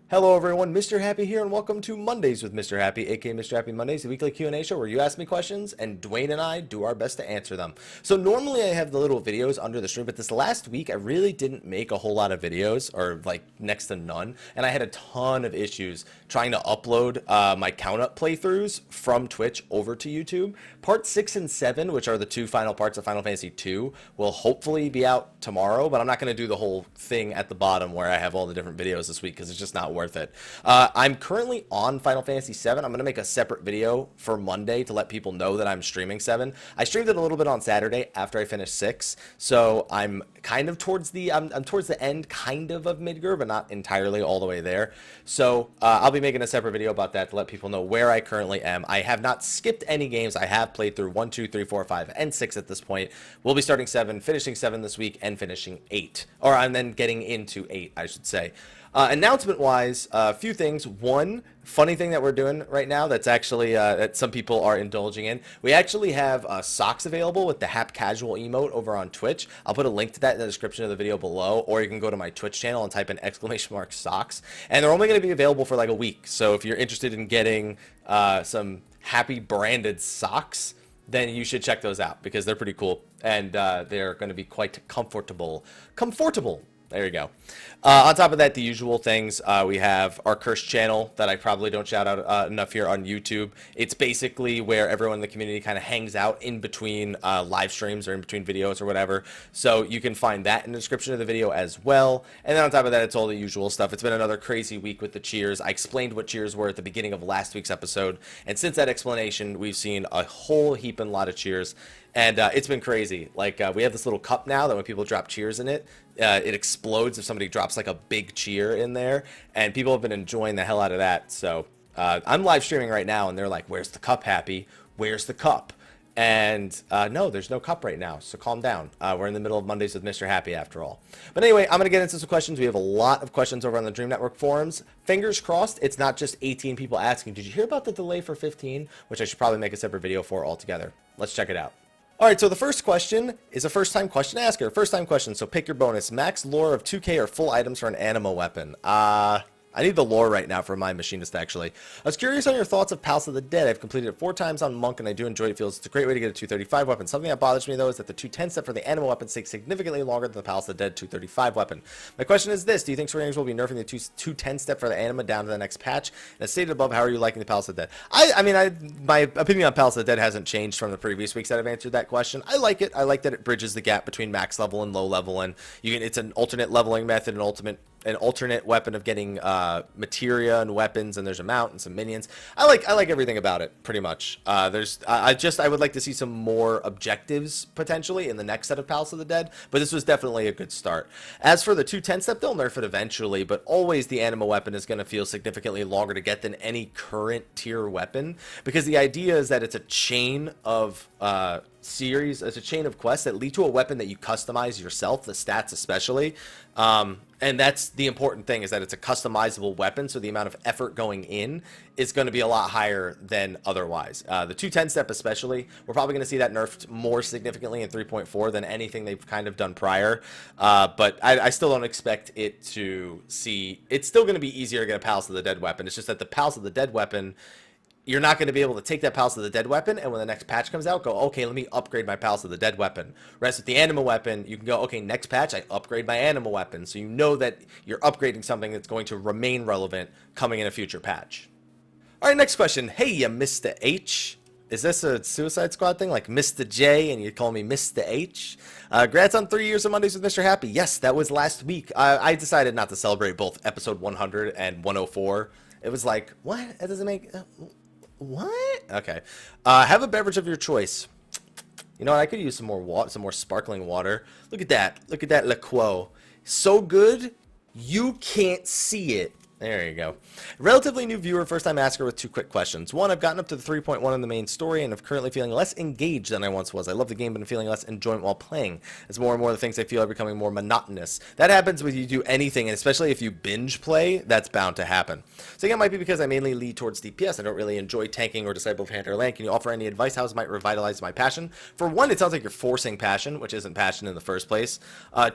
Hello everyone, Mr. Happy here, and welcome to Mondays with Mr. Happy, aka Mr. Happy Mondays, the weekly Q&A show where you ask me questions and Dwayne and I do our best to answer them. So normally I have the little videos under the stream, but this last week I really didn't make a whole lot of videos, or like next to none, and I had a ton of issues trying to upload my count-up playthroughs from Twitch over to YouTube. Part 6 and 7, which are the two final parts of Final Fantasy 2, will hopefully be out tomorrow, but I'm not going to do the whole thing at the bottom where I have all the different videos this week because it's just not worth it. I'm currently on Final Fantasy 7. I'm going to make a separate video for Monday to let people know that I'm streaming 7. I streamed it a little bit on Saturday after I finished 6, so I'm kind of towards the I'm towards the end kind of Midgar, but not entirely all the way there. So I'll be making a separate video about that to let people know where I currently am. I have not skipped any games. I have played through 1, 2, 3, 4, 5, and 6 at this point. We'll be starting 7, finishing 7 this week, and finishing 8. And then getting into 8, I should say. Announcement-wise, a few things. One, funny thing that we're doing right now that's actually that some people are indulging in. We actually have socks available with the Hap Casual emote over on Twitch. I'll put a link to that in the description of the video below, or you can go to my Twitch channel and type in !socks. And they're only going to be available for like a week. So if you're interested in getting some Happy branded socks, then you should check those out because they're pretty cool and they're going to be quite comfortable. There you go. On top of that, the usual things, we have our Cursed channel that I probably don't shout out enough here on YouTube. It's basically where everyone in the community kind of hangs out in between live streams or in between videos or whatever. So you can find that in the description of the video as well. And then on top of that, it's all the usual stuff. It's been another crazy week with the cheers. I explained what cheers were at the beginning of last week's episode. And since that explanation, we've seen a whole heap and lot of cheers. And it's been crazy. Like, we have this little cup now that when people drop cheers in it, it explodes if somebody drops like a big cheer in there. And people have been enjoying the hell out of that. So I'm live streaming right now, and they're like, where's the cup, Happy? Where's the cup? And no, there's no cup right now, so calm down. We're in the middle of Mondays with Mr. Happy after all. But anyway, I'm going to get into some questions. We have a lot of questions over on the Dream Network forums. Fingers crossed, it's not just 18 people asking, did you hear about the delay for 15? Which I should probably make a separate video for altogether. Let's check it out. All right, so the first question is a first-time question asker. First-time question, so pick your bonus. Max lore of 2K or full items for an anima weapon. I need the lore right now for my machinist, actually. I was curious on your thoughts of Palace of the Dead. I've completed it 4 times on Monk, and I do enjoy it. It feels it's a great way to get a 235 weapon. Something that bothers me, though, is that the 210 step for the anima weapons takes significantly longer than the Palace of the Dead 235 weapon. My question is this. Do you think Square Enix will be nerfing the 210 step for the anima down to the next patch? And as stated above, how are you liking the Palace of the Dead? I mean, my opinion on Palace of the Dead hasn't changed from the previous weeks that I've answered that question. I like it. I like that it bridges the gap between max level and low level, and it's an alternate leveling method, an alternate weapon of getting materia and weapons, and there's a mount and some minions. I like everything about it, pretty much. I would like to see some more objectives potentially in the next set of Palace of the Dead, but this was definitely a good start. As for the 210 step, they'll nerf it eventually, but always the anima weapon is going to feel significantly longer to get than any current tier weapon, because the idea is that it's a chain of series, it's a chain of quests that lead to a weapon that you customize yourself, the stats especially. And that's the important thing, is that it's a customizable weapon, so the amount of effort going in is going to be a lot higher than otherwise. The 210 step especially, we're probably going to see that nerfed more significantly in 3.4 than anything they've kind of done prior. But I still don't expect it to see... It's still going to be easier to get a Palace of the Dead weapon. It's just that the Palace of the Dead weapon... You're not going to be able to take that Palace of the Dead weapon, and when the next patch comes out, go, okay, let me upgrade my Palace of the Dead weapon. Whereas with the anima weapon, you can go, okay, next patch, I upgrade my anima weapon. So you know that you're upgrading something that's going to remain relevant coming in a future patch. All right, next question. Hey, you Mr. H. Is this a Suicide Squad thing, like Mr. J, and you call me Mr. H? Congrats on 3 years of Mondays with Mr. Happy. Yes, that was last week. I decided not to celebrate both episode 100 and 104. It was like, what? That doesn't make... What? Okay. Have a beverage of your choice. You know what? I could use some more sparkling water. Look at that. Look at that liqueur. So good, you can't see it. There you go. Relatively new viewer, first time asker with 2 quick questions. 1, I've gotten up to the 3.1 in the main story and I'm currently feeling less engaged than I once was. I love the game, but I'm feeling less enjoyment while playing. As more and more of the things I feel are becoming more monotonous. That happens when you do anything, and especially if you binge play, that's bound to happen. So it might be because I mainly lead towards DPS. I don't really enjoy tanking or Disciple of Hand or Land. Can you offer any advice? How might revitalize my passion? For 1, it sounds like you're forcing passion, which isn't passion in the first place.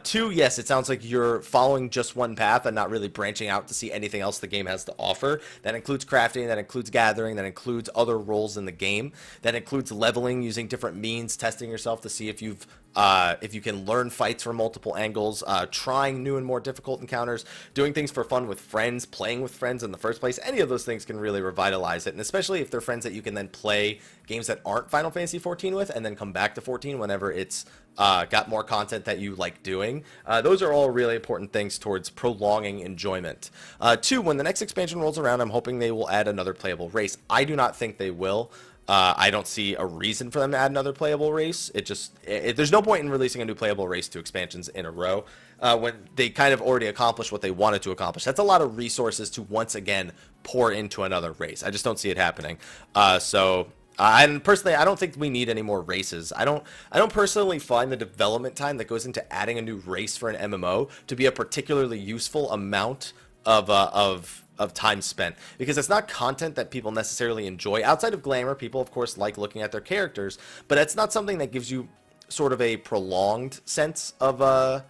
2, yes, it sounds like you're following just one path and not really branching out to see anything anything else the game has to offer. That includes crafting, that includes gathering, that includes other roles in the game, that includes leveling using different means, testing yourself to see if you can learn fights from multiple angles, trying new and more difficult encounters, doing things for fun with friends, playing with friends in the first place. Any of those things can really revitalize it, and especially if they're friends that you can then play games that aren't Final Fantasy 14 with, and then come back to 14 whenever it's got more content that you like doing. Those are all really important things towards prolonging enjoyment. 2, when the next expansion rolls around, I'm hoping they will add another playable race. I do not think they will. I don't see a reason for them to add another playable race. There's no point in releasing a new playable race to expansions in a row when they kind of already accomplished what they wanted to accomplish. That's a lot of resources to once again pour into another race. I just don't see it happening. And personally, I don't think we need any more races. I don't personally find the development time that goes into adding a new race for an MMO to be a particularly useful amount of time spent, because it's not content that people necessarily enjoy. Outside of glamour, people of course like looking at their characters, but it's not something that gives you sort of a prolonged sense of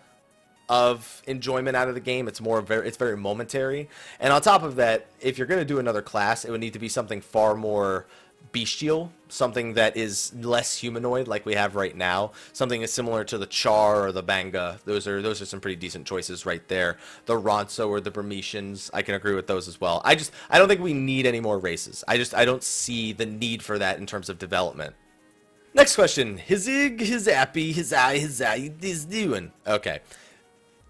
enjoyment out of the game. It's very momentary. And on top of that, if you're going to do another class, it would need to be something far more bestial, something that is less humanoid like we have right now, something is similar to the Char or the Banga. Those are some pretty decent choices right there. The Ronso or the Burmesians, I can agree with those as well. I don't think we need any more races. I don't see the need for that in terms of development. Next question. Mrhappy, he's doing. Okay.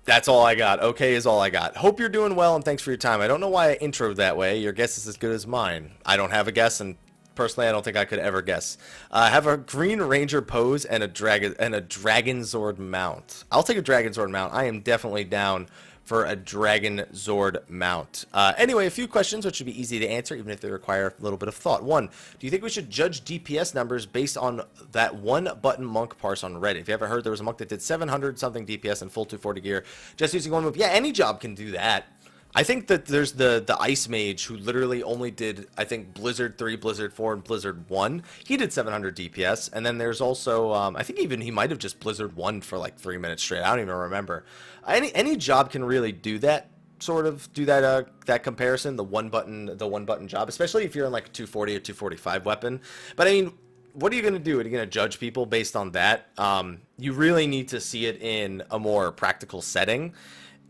That's all I got. Okay is all I got. Hope you're doing well, and thanks for your time. I don't know why I introed that way. Your guess is as good as mine. I don't have a guess, and personally, I don't think I could ever guess. Have a Green Ranger pose and a dragon Zord mount. I'll take a Dragon Zord mount. I am definitely down for a Dragon Zord mount. Anyway, a few questions which should be easy to answer, even if they require a little bit of thought. 1, do you think we should judge DPS numbers based on that one button monk parse on Reddit? If you ever heard, there was a monk that did 700 something DPS in full 240 gear just using one move. Yeah, any job can do that. I think that there's the Ice Mage who literally only did, I think, Blizzard 3, Blizzard 4, and Blizzard 1. He did 700 DPS. And then there's also, I think even he might have just Blizzard 1 for like 3 minutes straight. I don't even remember. Any job can really do that, sort of do that comparison, the one button job, especially if you're in like a 240 or 245 weapon. But I mean, what are you going to do? Are you going to judge people based on that? You really need to see it in a more practical setting.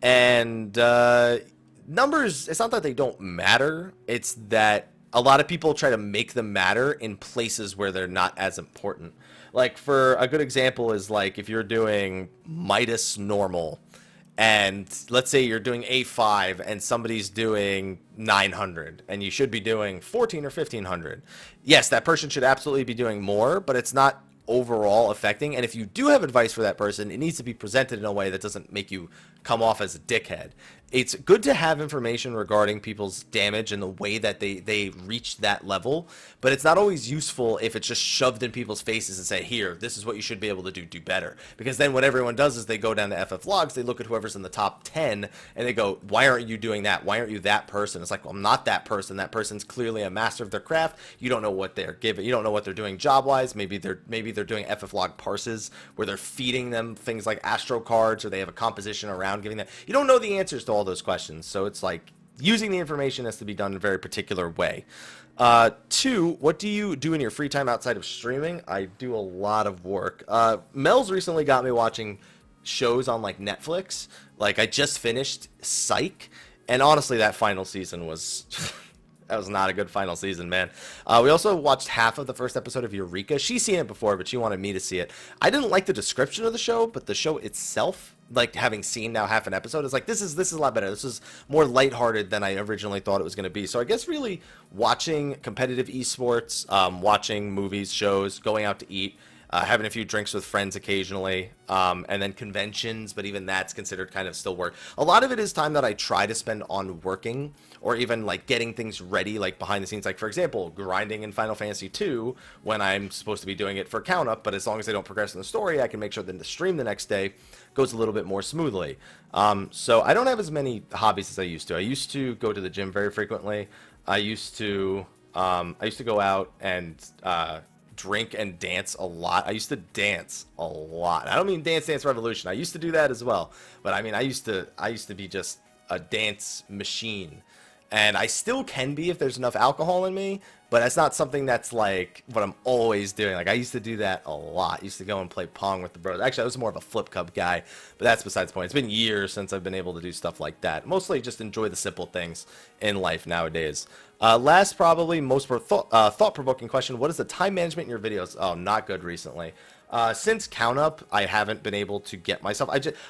And numbers, it's not that they don't matter, it's that a lot of people try to make them matter in places where they're not as important. Like, for a good example is like if you're doing Midas normal, and let's say you're doing A5 and somebody's doing 900 and you should be doing 14 or 1500. Yes, that person should absolutely be doing more, but it's not overall affecting. And if you do have advice for that person, it needs to be presented in a way that doesn't make you come off as a dickhead. It's good to have information regarding people's damage and the way that they reach that level, but it's not always useful if it's just shoved in people's faces and say, here, this is what you should be able to do better. Because then what everyone does is they go down to FF logs, they look at whoever's in the top 10, and they go, why aren't you doing that? Why aren't you that person? It's like, well, I'm not that person. That person's clearly a master of their craft. You don't know what they're giving. You don't know what they're doing job-wise. Maybe they're doing FF log parses where they're feeding them things like Astro cards, or they have a composition around giving them. You don't know the answers to all those questions, so it's like using the information has to be done in a very particular way. 2, what do you do in your free time outside of streaming? I do a lot of work. Mel's recently got me watching shows on like Netflix. Like, I just finished Psych, and honestly, that final season was that was not a good final season, man. We also watched half of the first episode of Eureka. She's seen it before, but she wanted me to see it. I didn't like the description of the show, but the show itself, like, having seen now half an episode, is like, this is a lot better. This is more lighthearted than I originally thought it was going to be. So I guess really watching competitive esports, watching movies, shows, going out to eat, having a few drinks with friends occasionally, and then conventions, but even that's considered kind of still work. A lot of it is time that I try to spend on working, or even like getting things ready, like behind the scenes. Like, for example, grinding in Final Fantasy 2 when I'm supposed to be doing it for count up, but as long as I don't progress in the story, I can make sure that the stream the next day goes a little bit more smoothly. So I don't have as many hobbies as I used to. I used to go to the gym very frequently. I used to go out and drink and dance a lot. I used to dance a lot. I don't mean Dance Dance Revolution. I used to do that as well, but I mean I used to be just a dance machine. And I still can be if there's enough alcohol in me, but that's not something that's like what I'm always doing. Like I used to do that a lot. I used to go and play Pong with the bros. Actually, I was more of a flip cup guy, but that's besides the point. It's been years since I've been able to do stuff like that. Mostly just enjoy the simple things in life nowadays. Last, probably most thought-provoking question: what is the time management in your videos? Oh, not good recently. Since count up, I haven't been able to get myself.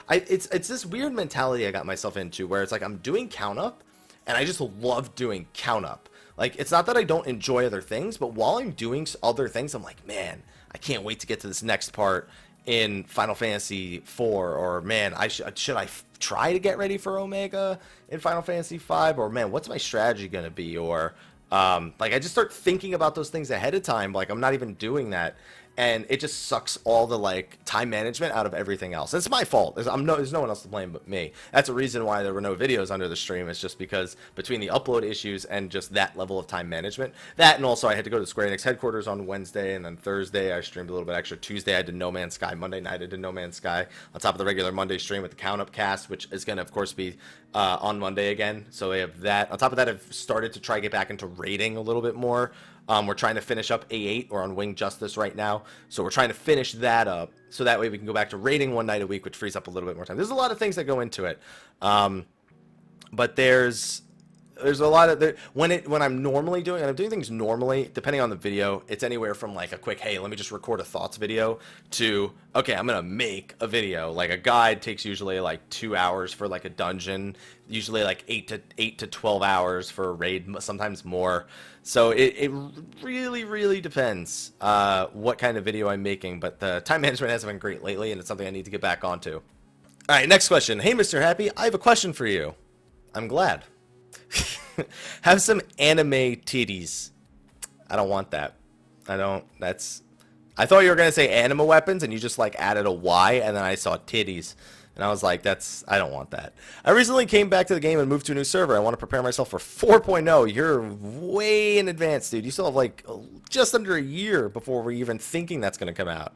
It's this weird mentality I got myself into where it's like I'm doing count up, and I just love doing count up. Like, it's not that I don't enjoy other things, but while I'm doing other things, I'm like, man, I can't wait to get to this next part in Final Fantasy IV, or man, should I try to get ready for Omega in Final Fantasy V, or man, what's my strategy gonna be, or like I just start thinking about those things ahead of time, like I'm not even doing that. And it just sucks all the like time management out of everything else. It's my fault. There's no one else to blame but me. That's a reason why there were no videos under the stream. It's just because between the upload issues and just that level of time management, that, and also I had to go to Square Enix headquarters on Wednesday, and then Thursday I streamed a little bit extra. Tuesday I did No Man's Sky. Monday night I did No Man's Sky on top of the regular Monday stream with the Count Up cast, which is going to of course be on Monday again. So we have that. On top of that, I've started to try to get back into raiding a little bit more. We're trying to finish up A8. We're on Wing Justice right now. So we're trying to finish that up so that way we can go back to raiding one night a week, which frees up a little bit more time. There's a lot of things that go into it. But there's a lot of when I'm normally doing, and I'm doing things normally, depending on the video, it's anywhere from like a quick, hey, let me just record a thoughts video, to okay, I'm gonna make a video. Like a guide takes usually like 2 hours for like a dungeon, usually like 8 to 12 hours for a raid, sometimes more. So it really depends what kind of video I'm making, but the time management hasn't been great lately, and it's something I need to get back onto. All right, next question. Hey, Mr. Happy, I have a question for you. I'm glad. Have some anime titties. I don't want that. I thought you were going to say anima weapons, and you just like added a Y, and then I saw titties. And I was like, I don't want that. I recently came back to the game and moved to a new server. I want to prepare myself for 4.0. You're way in advance, dude. You still have like just under a year before we're even thinking that's going to come out.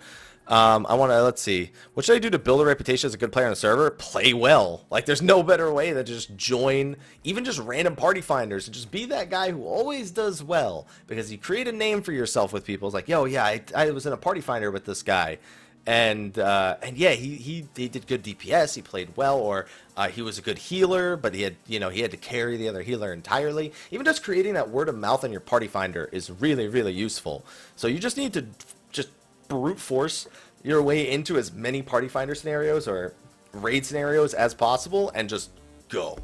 I want to, let's see. What should I do to build a reputation as a good player on the server? Play well. Like, there's no better way than to just join, even just random party finders, and just be that guy who always does well. Because you create a name for yourself with people. It's like, yo, yeah, I was in a party finder with this guy. And yeah, he did good DPS. He played well, or he was a good healer, but he had to carry the other healer entirely. Even just creating that word of mouth on your party finder is really useful. So you just need to just brute force your way into as many party finder scenarios or raid scenarios as possible, and just go.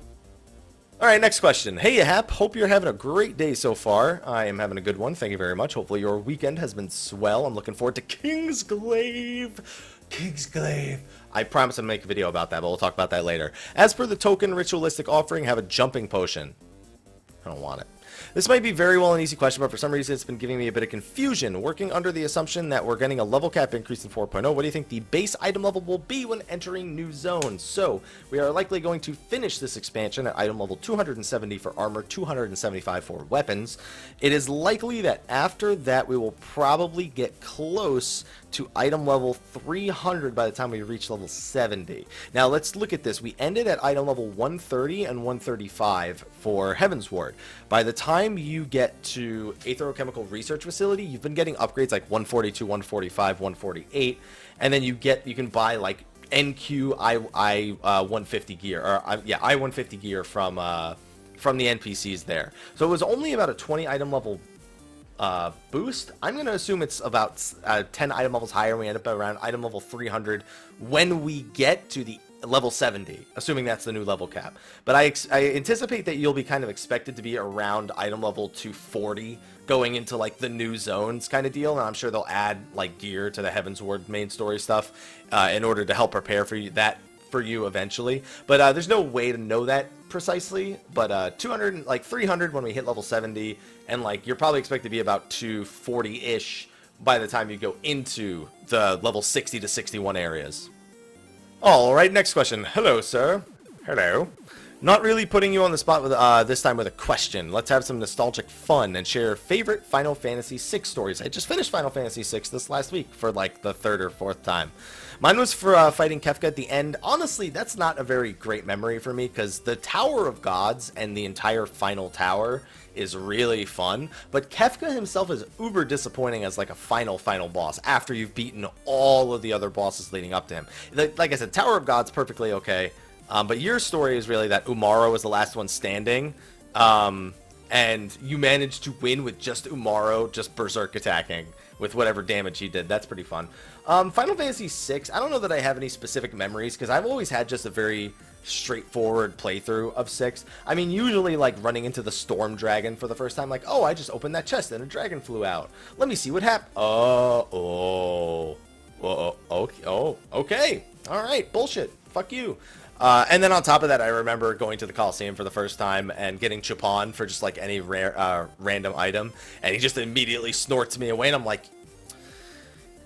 All right, next question. Hey, Hap, hope you're having a great day so far. I am having a good one. Thank you very much. Hopefully your weekend has been swell. I'm looking forward to Kingsglaive. Kingsglaive. I promise I'll make a video about that, but we'll talk about that later. As per the token ritualistic offering, have a jumping potion. I don't want it. This might be very well an easy question, but for some reason it's been giving me a bit of confusion. Working under the assumption that we're getting a level cap increase in 4.0, what do you think the base item level will be when entering new zones? So, we are likely going to finish this expansion at item level 270 for armor, 275 for weapons. It is likely that after that we will probably get close to item level 300 by the time we reach level 70. Now let's look at this. We ended at item level 130 and 135 for Heaven's Ward. By the time you get to Aetherochemical Research Facility, you've been getting upgrades like 142, 145, 148, and then you can buy like NQ I 150 gear, or I 150 gear from the NPCs there. So it was only about a 20 item level boost. I'm going to assume it's about 10 item levels higher. We end up around item level 300 when we get to the level 70, assuming that's the new level cap. But I anticipate that you'll be kind of expected to be around item level 240 going into like the new zones kind of deal, and I'm sure they'll add like gear to the Heaven's Ward main story stuff in order to help prepare for you eventually. But there's no way to know that precisely, but 200, like 300 when we hit level 70, and like you're probably expected to be about 240-ish by the time you go into the level 60 to 61 areas. All right, next question. Hello, sir. Hello. Not really putting you on the spot with this time with a question. Let's have some nostalgic fun and share favorite Final Fantasy VI stories. I just finished Final Fantasy VI this last week for like the third or fourth time. Mine was for fighting Kefka at the end. Honestly, that's not a very great memory for me because the Tower of Gods and the entire final tower is really fun, but Kefka himself is uber disappointing as like a final boss after you've beaten all of the other bosses leading up to him. Like I said, Tower of Gods perfectly okay. But your story is really that Umaro was the last one standing, and you managed to win with just Umaro just berserk attacking with whatever damage he did. That's pretty fun. Final Fantasy VI, I don't know that I have any specific memories because I've always had just a very straightforward playthrough of 6. I mean, usually like running into the Storm Dragon for the first time, like, oh, I just opened that chest and a dragon flew out. Let me see what happened. Okay. All right, bullshit. Fuck you. And then on top of that, I remember going to the Coliseum for the first time and getting Chupon for just like any rare, random item. And he just immediately snorts me away. And I'm like,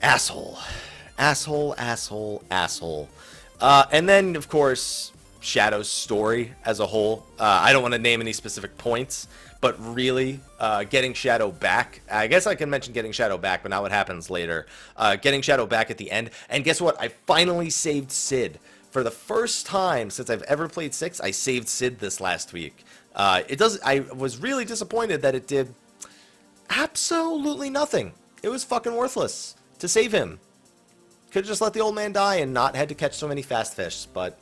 asshole. And then, of course, Shadow's story as a whole. I don't want to name any specific points, but really, getting Shadow back. I guess I can mention getting Shadow back, but not what happens later. Getting Shadow back at the end. And guess what? I finally saved Sid. For the first time since I've ever played 6, I saved Sid this last week. I was really disappointed that it did absolutely nothing. It was fucking worthless to save him. Could have just let the old man die and not had to catch so many fast fish, but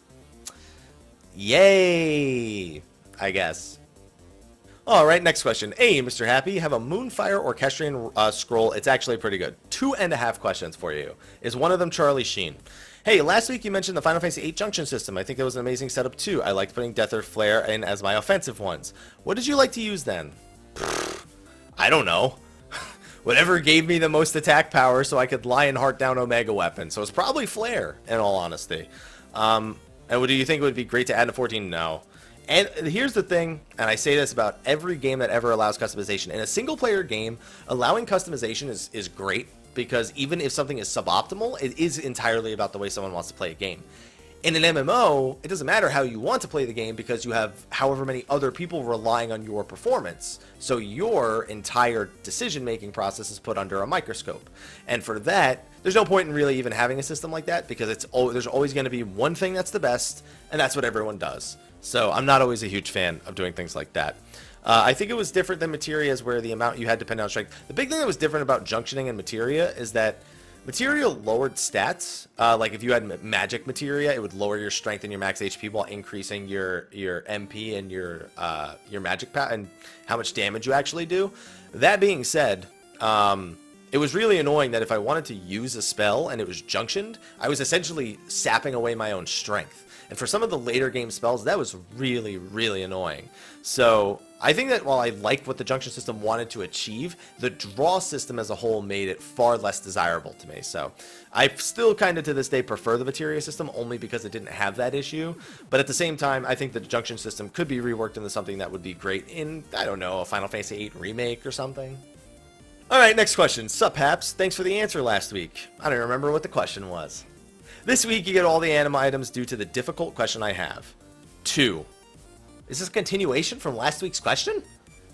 yay, I guess. All right, next question. Hey, Mr. Happy, have a Moonfire Orchestrion scroll. It's actually pretty good. 2.5 questions for you. Is one of them Charlie Sheen? Hey, last week you mentioned the Final Fantasy VIII junction system. I think that was an amazing setup too. I liked putting Death or Flare in as my offensive ones. What did you like to use then? I don't know. Whatever gave me the most attack power so I could Lionheart down Omega weapon. So it's probably Flare, in all honesty. And what do you think it would be great to add to 14? No. And here's the thing, and I say this about every game that ever allows customization. In a single-player game, allowing customization is great, because even if something is suboptimal, it is entirely about the way someone wants to play a game. In an MMO, it doesn't matter how you want to play the game because you have however many other people relying on your performance. So your entire decision-making process is put under a microscope. And for that, there's no point in really even having a system like that because there's always going to be one thing that's the best, and that's what everyone does. So I'm not always a huge fan of doing things like that. I think it was different than Materia's where the amount you had depended on strength. The big thing that was different about junctioning and Materia is that Materia lowered stats. Like if you had magic Materia, it would lower your strength and your max HP while increasing your MP and your magic and how much damage you actually do. That being said, it was really annoying that if I wanted to use a spell and it was junctioned, I was essentially sapping away my own strength. And for some of the later game spells, that was really, really annoying. So I think that while I like what the junction system wanted to achieve, the draw system as a whole made it far less desirable to me. So I still kind of to this day prefer the Materia system only because it didn't have that issue. But at the same time, I think the junction system could be reworked into something that would be great in, I don't know, a Final Fantasy VIII remake or something. All right, next question. Sup, Haps? Thanks for the answer last week. I don't remember what the question was. This week, you get all the anima items due to the difficult question I have. 2. Is this a continuation from last week's question?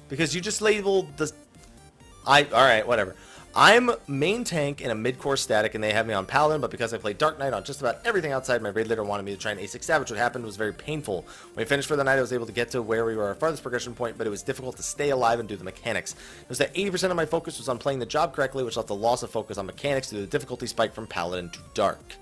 Because you just labeled the... Alright, whatever. I'm main tank in a mid-core static, and they have me on Paladin, but because I played Dark Knight on just about everything outside, my raid leader wanted me to try an A6 Savage. What happened was very painful. When we finished for the night, I was able to get to where we were our farthest progression point, but it was difficult to stay alive and do the mechanics. It was that 80% of my focus was on playing the job correctly, which left a loss of focus on mechanics due to the difficulty spike from Paladin to Dark.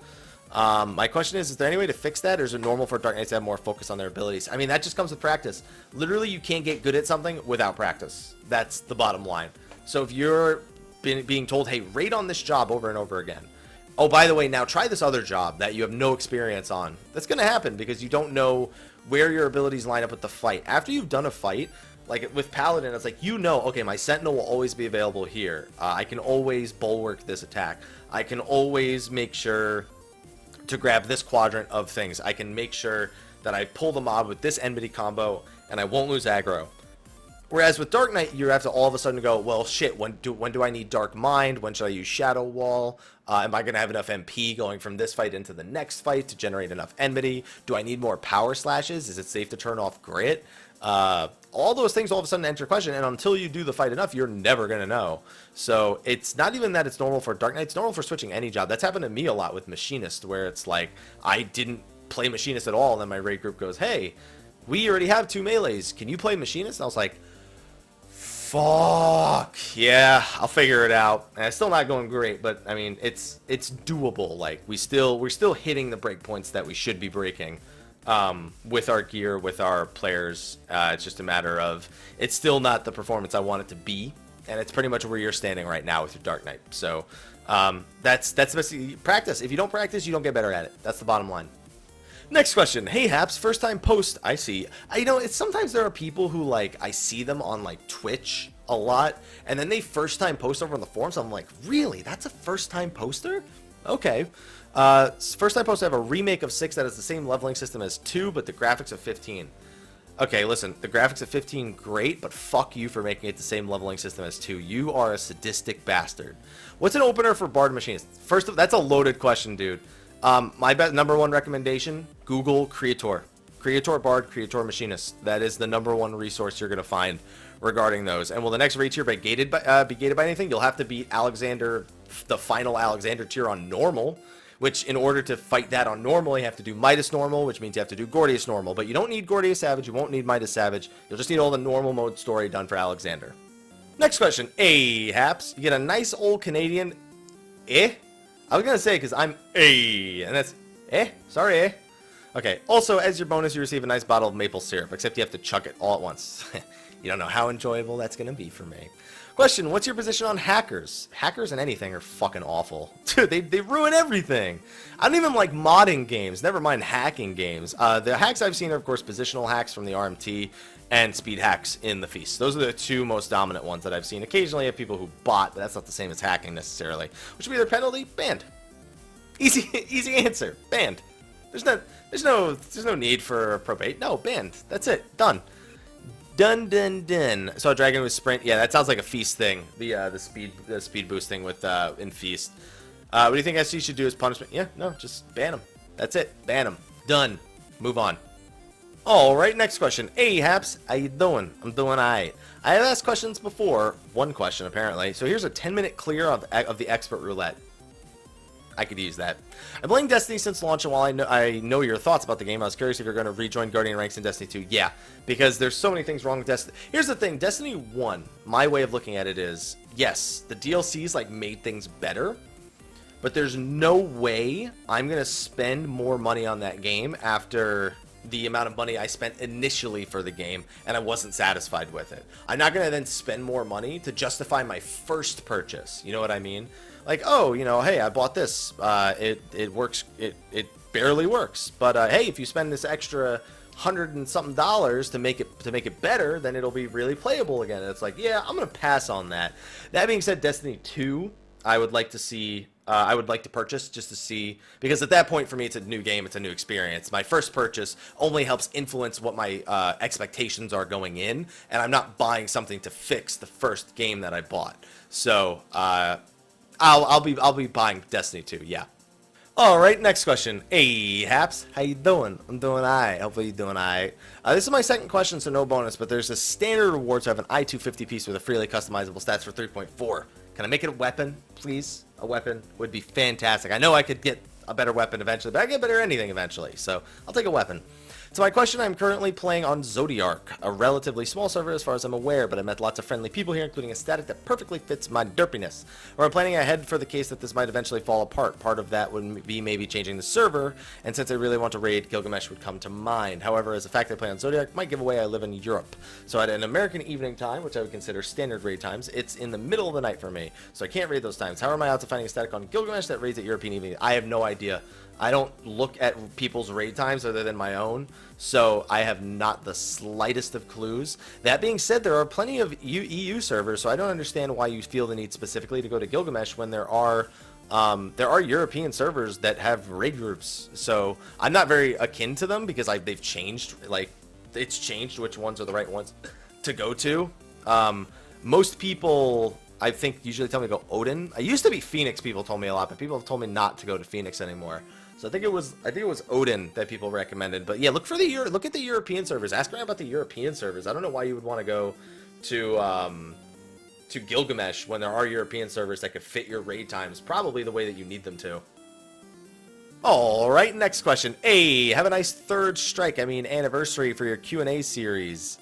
My question is there any way to fix that, or is it normal for Dark Knights to have more focus on their abilities? I mean, that just comes with practice. Literally, you can't get good at something without practice. That's the bottom line. So if you're being told, hey, raid on this job over and over again. Oh, by the way, now try this other job that you have no experience on. That's going to happen because you don't know where your abilities line up with the fight. After you've done a fight, like with Paladin, it's like, you know, okay, my Sentinel will always be available here. I can always bulwark this attack. I can always make sure to grab this quadrant of things. I can make sure that I pull the mob with this enmity combo and I won't lose aggro. Whereas with Dark Knight, you have to all of a sudden go, well, shit, when do I need Dark Mind? When should I use Shadow Wall? Am I going to have enough MP going from this fight into the next fight to generate enough enmity? Do I need more power slashes? Is it safe to turn off grit? All those things all of a sudden enter question, and until you do the fight enough, you're never going to know. So it's not even that it's normal for Dark Knight, it's normal for switching any job. That's happened to me a lot with Machinist, where it's like, I didn't play Machinist at all, and then my raid group goes, hey, we already have 2 melees. Can you play Machinist? And I was like, fuck yeah, I'll figure it out. And it's still not going great, but I mean, it's doable. Like we're still hitting the breakpoints that we should be breaking with our gear, with our players. It's just a matter of it's still not the performance I want it to be, and it's pretty much where you're standing right now with your Dark Knight. So that's basically practice. If you don't practice, you don't get better at it. That's the bottom line. Next question. Hey, Haps, first time post. I see. It's sometimes there are people who, like, I see them on, like, Twitch a lot, and then they first time post over on the forums. I'm like, really? That's a first time poster? Okay. First time poster, I have a remake of 6 that has the same leveling system as 2, but the graphics of 15. Okay, listen, the graphics of 15, great, but fuck you for making it the same leveling system as 2. You are a sadistic bastard. What's an opener for Bard Machinist? First, that's a loaded question, dude. My number 1 recommendation, Google Creator. Creator Bard, Creator Machinist. That is the number 1 resource you're going to find regarding those. And will the next raid tier be gated by anything? You'll have to beat Alexander, the final Alexander tier on normal, which in order to fight that on normal, you have to do Midas normal, which means you have to do Gordius normal. But you don't need Gordius Savage, you won't need Midas Savage. You'll just need all the normal mode story done for Alexander. Next question. Hey, Haps, you get a nice old Canadian I was going to say because I'm and that's sorry, Okay, also, as your bonus, you receive a nice bottle of maple syrup, except you have to chuck it all at once. You don't know how enjoyable that's going to be for me. Question, what's your position on hackers? Hackers and anything are fucking awful. Dude, they ruin everything. I don't even like modding games, never mind hacking games. The hacks I've seen are, of course, positional hacks from the RMT and speed hacks in the Feast. Those are the 2 most dominant ones that I've seen. Occasionally I have people who bot, but that's not the same as hacking necessarily. Which would be their penalty? Banned. Easy answer. Banned. There's no need for probate. No, banned. That's it. Done. Done. So a dragon with sprint. Yeah, that sounds like a Feast thing. The speed boost thing with in Feast. What do you think SG should do as punishment? Yeah, no, just ban them. That's it. Ban them. Done. Move on. Alright, next question. Hey, Haps, how you doing? I'm doing alright. I have asked questions before. 1 question, apparently. So here's a 10-minute clear of the expert roulette. I could use that. I've been playing Destiny since launch, and while I know your thoughts about the game, I was curious if you're going to rejoin Guardian ranks in Destiny 2. Yeah, because there's so many things wrong with Destiny. Here's the thing. Destiny 1, my way of looking at it is, yes, the DLCs like made things better, but there's no way I'm going to spend more money on that game after the amount of money I spent initially for the game and I wasn't satisfied with it. I'm not going to then spend more money to justify my first purchase. You know what I mean? Like, oh, you know, hey, I bought this. It works. It barely works. But hey, if you spend this extra $100 and something to make it better, then it'll be really playable again. And it's like, yeah, I'm gonna pass on that. That being said, Destiny 2, I would like to see. I would like to purchase just to see, because at that point for me it's a new game, it's a new experience. My first purchase only helps influence what my expectations are going in, and I'm not buying something to fix the first game that I bought. So I'll be buying Destiny 2, yeah. All right, next question. Hey, Haps, how you doing? I'm doing alright. Hopefully you're doing alright. This is my second question, so no bonus, but there's a standard reward, so I have an I-250 piece with a freely customizable stats for 3.4. Can I make it a weapon, please? A weapon would be fantastic. I know I could get a better weapon eventually, but I get better at anything eventually, so I'll take a weapon. So my question, I'm currently playing on Zodiark, a relatively small server as far as I'm aware, but I met lots of friendly people here, including a static that perfectly fits my derpiness. Or I'm planning ahead for the case that this might eventually fall apart. Part of that would be maybe changing the server, and since I really want to raid, Gilgamesh would come to mind. However, as a fact I play on Zodiark might give away I live in Europe. So at an American evening time, which I would consider standard raid times, it's in the middle of the night for me, so I can't raid those times. How am I out to finding a static on Gilgamesh that raids at European evening? I have no idea. I don't look at people's raid times other than my own, so I have not the slightest of clues. That being said, there are plenty of EU servers, so I don't understand why you feel the need specifically to go to Gilgamesh when there are European servers that have raid groups. So I'm not very akin to them because they've changed. Like, it's changed which ones are the right ones to go to. Most people, I think, usually tell me to go Odin. I used to be Phoenix. People told me a lot, but people have told me not to go to Phoenix anymore. So I think it was Odin that people recommended. But yeah, look at the European servers. Ask around about the European servers. I don't know why you would want to go to Gilgamesh when there are European servers that could fit your raid times probably the way that you need them to. All right, next question. Hey, have a nice third strike. I mean anniversary for your Q&A series.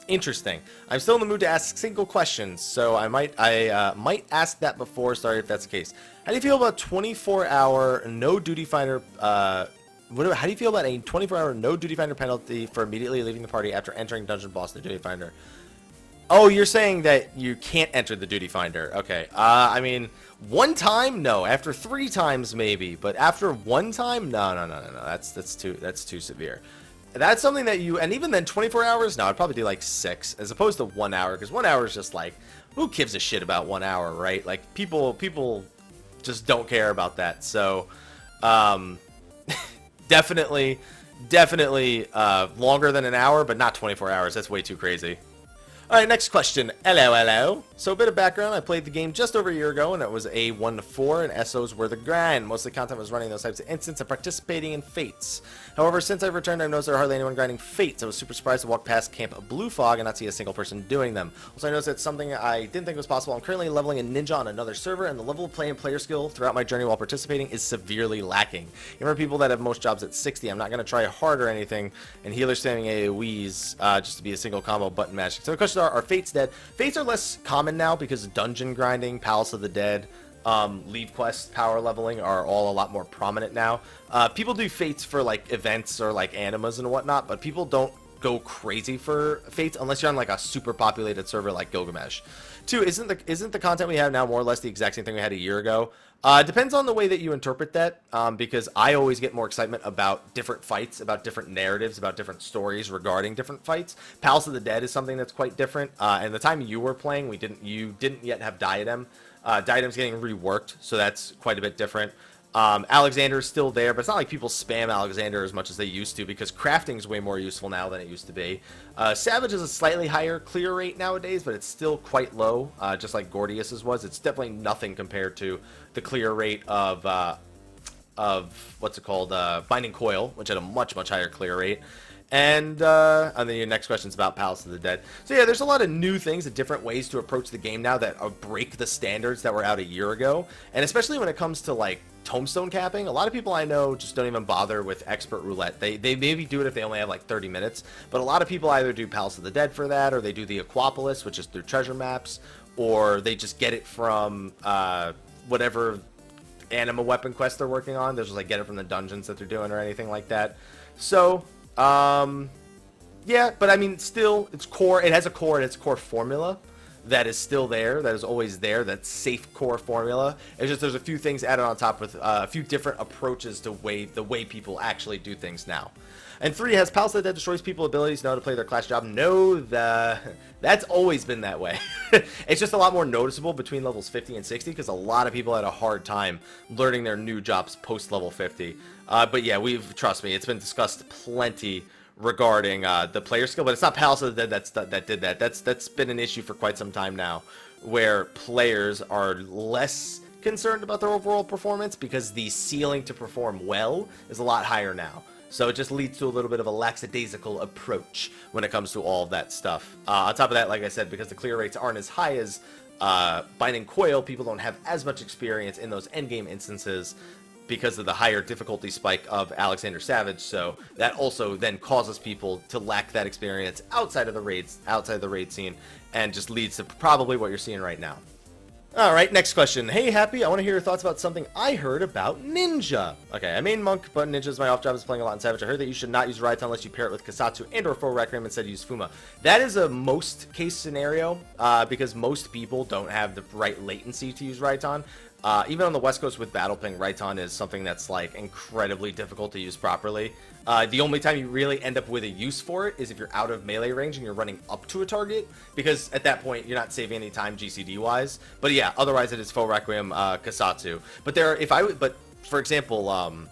Interesting. I'm still in the mood to ask single questions, so I might ask that before. Sorry if that's the case. How do you feel about 24-hour no duty finder? How do you feel about a 24-hour no duty finder penalty for immediately leaving the party after entering dungeon boss the duty finder? Oh, you're saying that you can't enter the duty finder. Okay. I mean, one time, no. After 3 times, maybe. But after 1 time, no. That's too severe. That's something that you, and even then 24 hours, no, I'd probably do like 6 as opposed to 1 hour, because 1 hour is just like, who gives a shit about 1 hour, right? Like people just don't care about that. So definitely longer than an hour, but not 24 hours. That's way too crazy. All right, next question. Hello. So a bit of background. I played the game just over a year ago, and it was a 1-4, and SOs were the grind. Most of the content was running those types of instants and participating in fates. However, since I've returned, I've noticed there are hardly anyone grinding fates. I was super surprised to walk past Camp Blue Fog and not see a single person doing them. Also, I noticed that's something I didn't think was possible. I'm currently leveling a ninja on another server, and the level of play and player skill throughout my journey while participating is severely lacking. Remember people that have most jobs at 60. I'm not going to try hard or anything, and healer spamming AoEs just to be a single combo button mashing. So the question are fates dead? Fates are less common now because dungeon grinding, Palace of the Dead, lead quest, power leveling are all a lot more prominent now. People do fates for like events or like animas and whatnot, but people don't go crazy for fates unless you're on like a super populated server like Gilgamesh. 2, isn't the content we have now more or less the exact same thing we had a year ago? Depends on the way that you interpret that, because I always get more excitement about different fights, about different narratives, about different stories regarding different fights. Palace of the Dead is something that's quite different. And the time you were playing, you didn't yet have Diadem. Diadem's getting reworked, so that's quite a bit different. Alexander's still there, but it's not like people spam Alexander as much as they used to because crafting is way more useful now than it used to be. Savage is a slightly higher clear rate nowadays, but it's still quite low, just like Gordius's was. It's definitely nothing compared to the clear rate of what's it called, Binding Coil, which had a much higher clear rate. And then your next question is about Palace of the Dead. So yeah, there's a lot of new things and different ways to approach the game now that break the standards that were out a year ago. And especially when it comes to like tombstone capping, a lot of people I know just don't even bother with expert roulette. They maybe do it if they only have like 30 minutes. But a lot of people either do Palace of the Dead for that, or they do the Aquapolis, which is through treasure maps, or they just get it from whatever anima weapon quest they're working on. They'll just like get it from the dungeons that they're doing or anything like that. So yeah, but I mean, still, its core, it has a core and its core formula that is still there, that is always there, that safe core formula. It's just there's a few things added on top with a few different approaches to the way people actually do things now. And 3, has Palace of the Dead destroys people's abilities to know how to play their class job? No, that's always been that way. It's just a lot more noticeable between levels 50 and 60 because a lot of people had a hard time learning their new jobs post level 50. But yeah, trust me, it's been discussed plenty regarding the player skill, but it's not Palace of the Dead that did that. That's been an issue for quite some time now, where players are less concerned about their overall performance because the ceiling to perform well is a lot higher now. So it just leads to a little bit of a lackadaisical approach when it comes to all of that stuff. On top of that, like I said, because the clear rates aren't as high as Binding Coil, people don't have as much experience in those endgame instances because of the higher difficulty spike of Alexander Savage. So that also then causes people to lack that experience outside of the raid scene, and just leads to probably what you're seeing right now. All right, next question. Hey, Happy, I want to hear your thoughts about something I heard about Ninja. Okay, I main Monk, but Ninja's my off job is playing a lot in Savage. I heard that you should not use Raiton unless you pair it with Kasatsu and or Full Requiem, instead use Fuma. That is a most case scenario, because most people don't have the right latency to use Raiton. Even on the West Coast with Battle Ping, Raiton is something that's like incredibly difficult to use properly. The only time you really end up with a use for it is if you're out of melee range and you're running up to a target, because at that point you're not saving any time GCD wise. But yeah, otherwise it is Full Requiem, Kasatsu. But for example,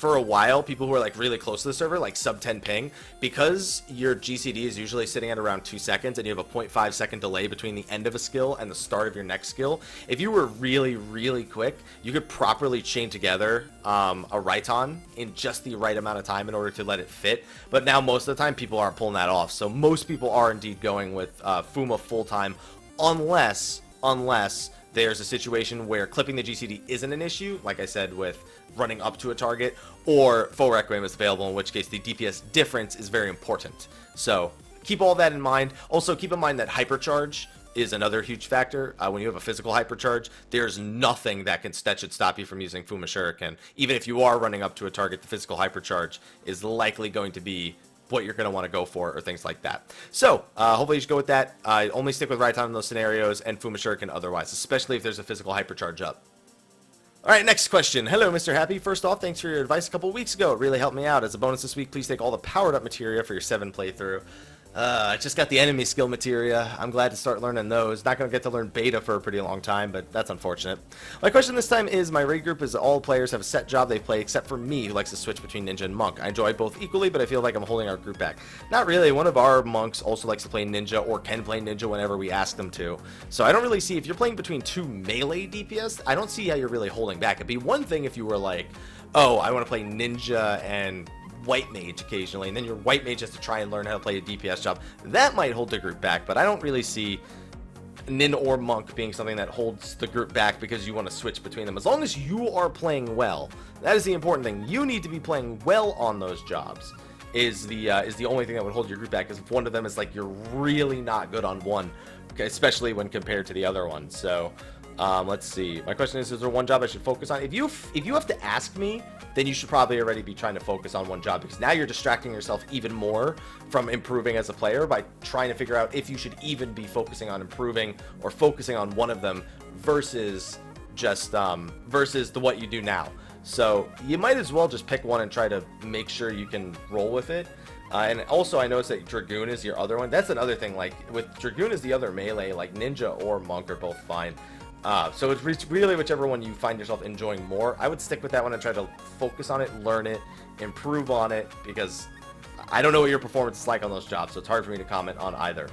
for a while, people who are like really close to the server, like sub 10 ping, because your GCD is usually sitting at around 2 seconds and you have a 0.5 second delay between the end of a skill and the start of your next skill. If you were really quick, you could properly chain together a Raiton in just the right amount of time in order to let it fit. But now most of the time people aren't pulling that off. So most people are indeed going with Fuma full time, unless there's a situation where clipping the GCD isn't an issue, like I said, with running up to a target, or full Requiem is available, in which case the DPS difference is very important. So keep all that in mind. Also, keep in mind that hypercharge is another huge factor. When you have a physical hypercharge, there's nothing that should stop you from using Fuma Shuriken. Even if you are running up to a target, the physical hypercharge is likely going to be what you're going to want to go for, or things like that. So hopefully you should go with that. Only stick with Raiton in those scenarios, and Fuma Shuriken otherwise, especially if there's a physical hypercharge up. All right, next question. Hello, Mr. Happy. First off, thanks for your advice a couple weeks ago. It really helped me out. As a bonus this week, please take all the powered up materia for your 7 playthrough. I just got the enemy skill materia. I'm glad to start learning those. Not going to get to learn beta for a pretty long time, but that's unfortunate. My question this time is, my raid group is all players have a set job they play except for me, who likes to switch between ninja and monk. I enjoy both equally, but I feel like I'm holding our group back. Not really. One of our monks also likes to play ninja, or can play ninja whenever we ask them to. So I don't really see, if you're playing between 2 melee DPS, I don't see how you're really holding back. It'd be one thing if you were like, oh, I want to play ninja and white mage occasionally, and then your white mage has to try and learn how to play a DPS job. That might hold the group back, but I don't really see nin or monk being something that holds the group back because you want to switch between them. As long as you are playing well, that is the important thing. You need to be playing well on those jobs is the only thing that would hold your group back, because if one of them is like, you're really not good on one, especially when compared to the other one. So let's see. My question is there one job I should focus on? If you have to ask me, then you should probably already be trying to focus on one job, because now you're distracting yourself even more from improving as a player by trying to figure out if you should even be focusing on improving or focusing on one of them versus just versus what you do now. So you might as well just pick one and try to make sure you can roll with it. And also, I noticed that Dragoon is your other one. That's another thing. Like with Dragoon is the other melee, like ninja or monk are both fine. So it's really whichever one you find yourself enjoying more. I would stick with that one and try to focus on it, learn it, improve on it, because I don't know what your performance is like on those jobs, so it's hard for me to comment on either.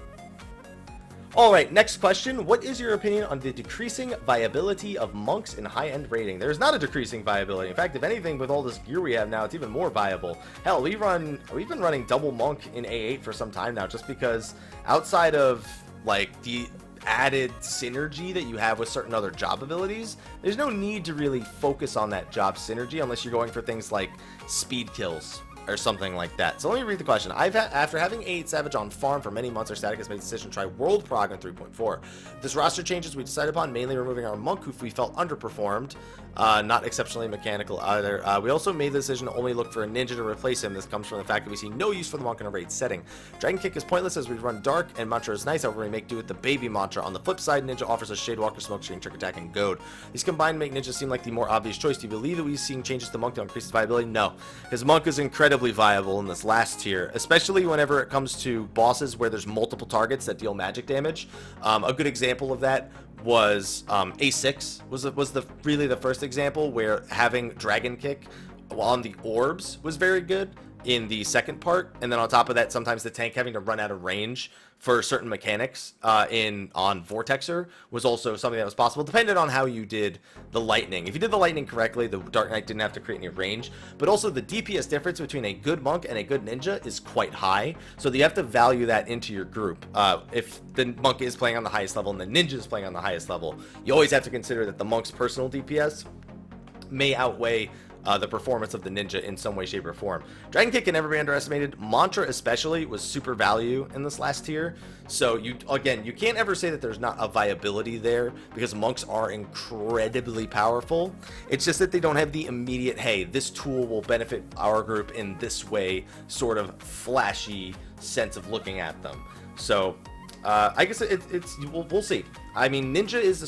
Alright, next question. What is your opinion on the decreasing viability of monks in high-end raiding? There's not a decreasing viability. In fact, if anything, with all this gear we have now, it's even more viable. Hell, we've been running double monk in A8 for some time now, just because outside of like the added synergy that you have with certain other job abilities, there's no need to really focus on that job synergy unless you're going for things like speed kills or something like that. So let me read the question. After having 8 Savage on farm for many months, our static has made the decision to try World Prog on 3.4. This roster changes we decided upon, mainly removing our monk who we felt underperformed, not exceptionally mechanical either. We also made the decision to only look for a ninja to replace him. This comes from the fact that we see no use for the monk in a raid setting. Dragon Kick is pointless as we run dark, and mantra is nice, however we make do with the baby mantra. On the flip side, ninja offers us Shadewalker, Smoke Screen, Trick Attack, and Goad. These combined make ninja seem like the more obvious choice. Do you believe that we're seeing changes to monk to increase its viability? No, because monk is incredibly viable in this last tier, especially whenever it comes to bosses where there's multiple targets that deal magic damage. A good example of that was A6 was really the first example where having Dragon Kick on the orbs was very good in the second part, and then on top of that, sometimes the tank having to run out of range for certain mechanics on Vortexer was also something that was possible, depending on how you did the lightning. If you did the lightning correctly, the Dark Knight didn't have to create any range, but also the DPS difference between a good monk and a good ninja is quite high, so you have to value that into your group. If the monk is playing on the highest level and the ninja is playing on the highest level, you always have to consider that the monk's personal DPS may outweigh the performance of the ninja in some way, shape, or form. Dragon Kick can never be underestimated. Mantra especially was super value in this last tier. So you can't ever say that there's not a viability there, because monks are incredibly powerful. It's just that they don't have the immediate, hey, this tool will benefit our group in this way, sort of flashy sense of looking at them. So I guess we'll see. I mean, ninja is a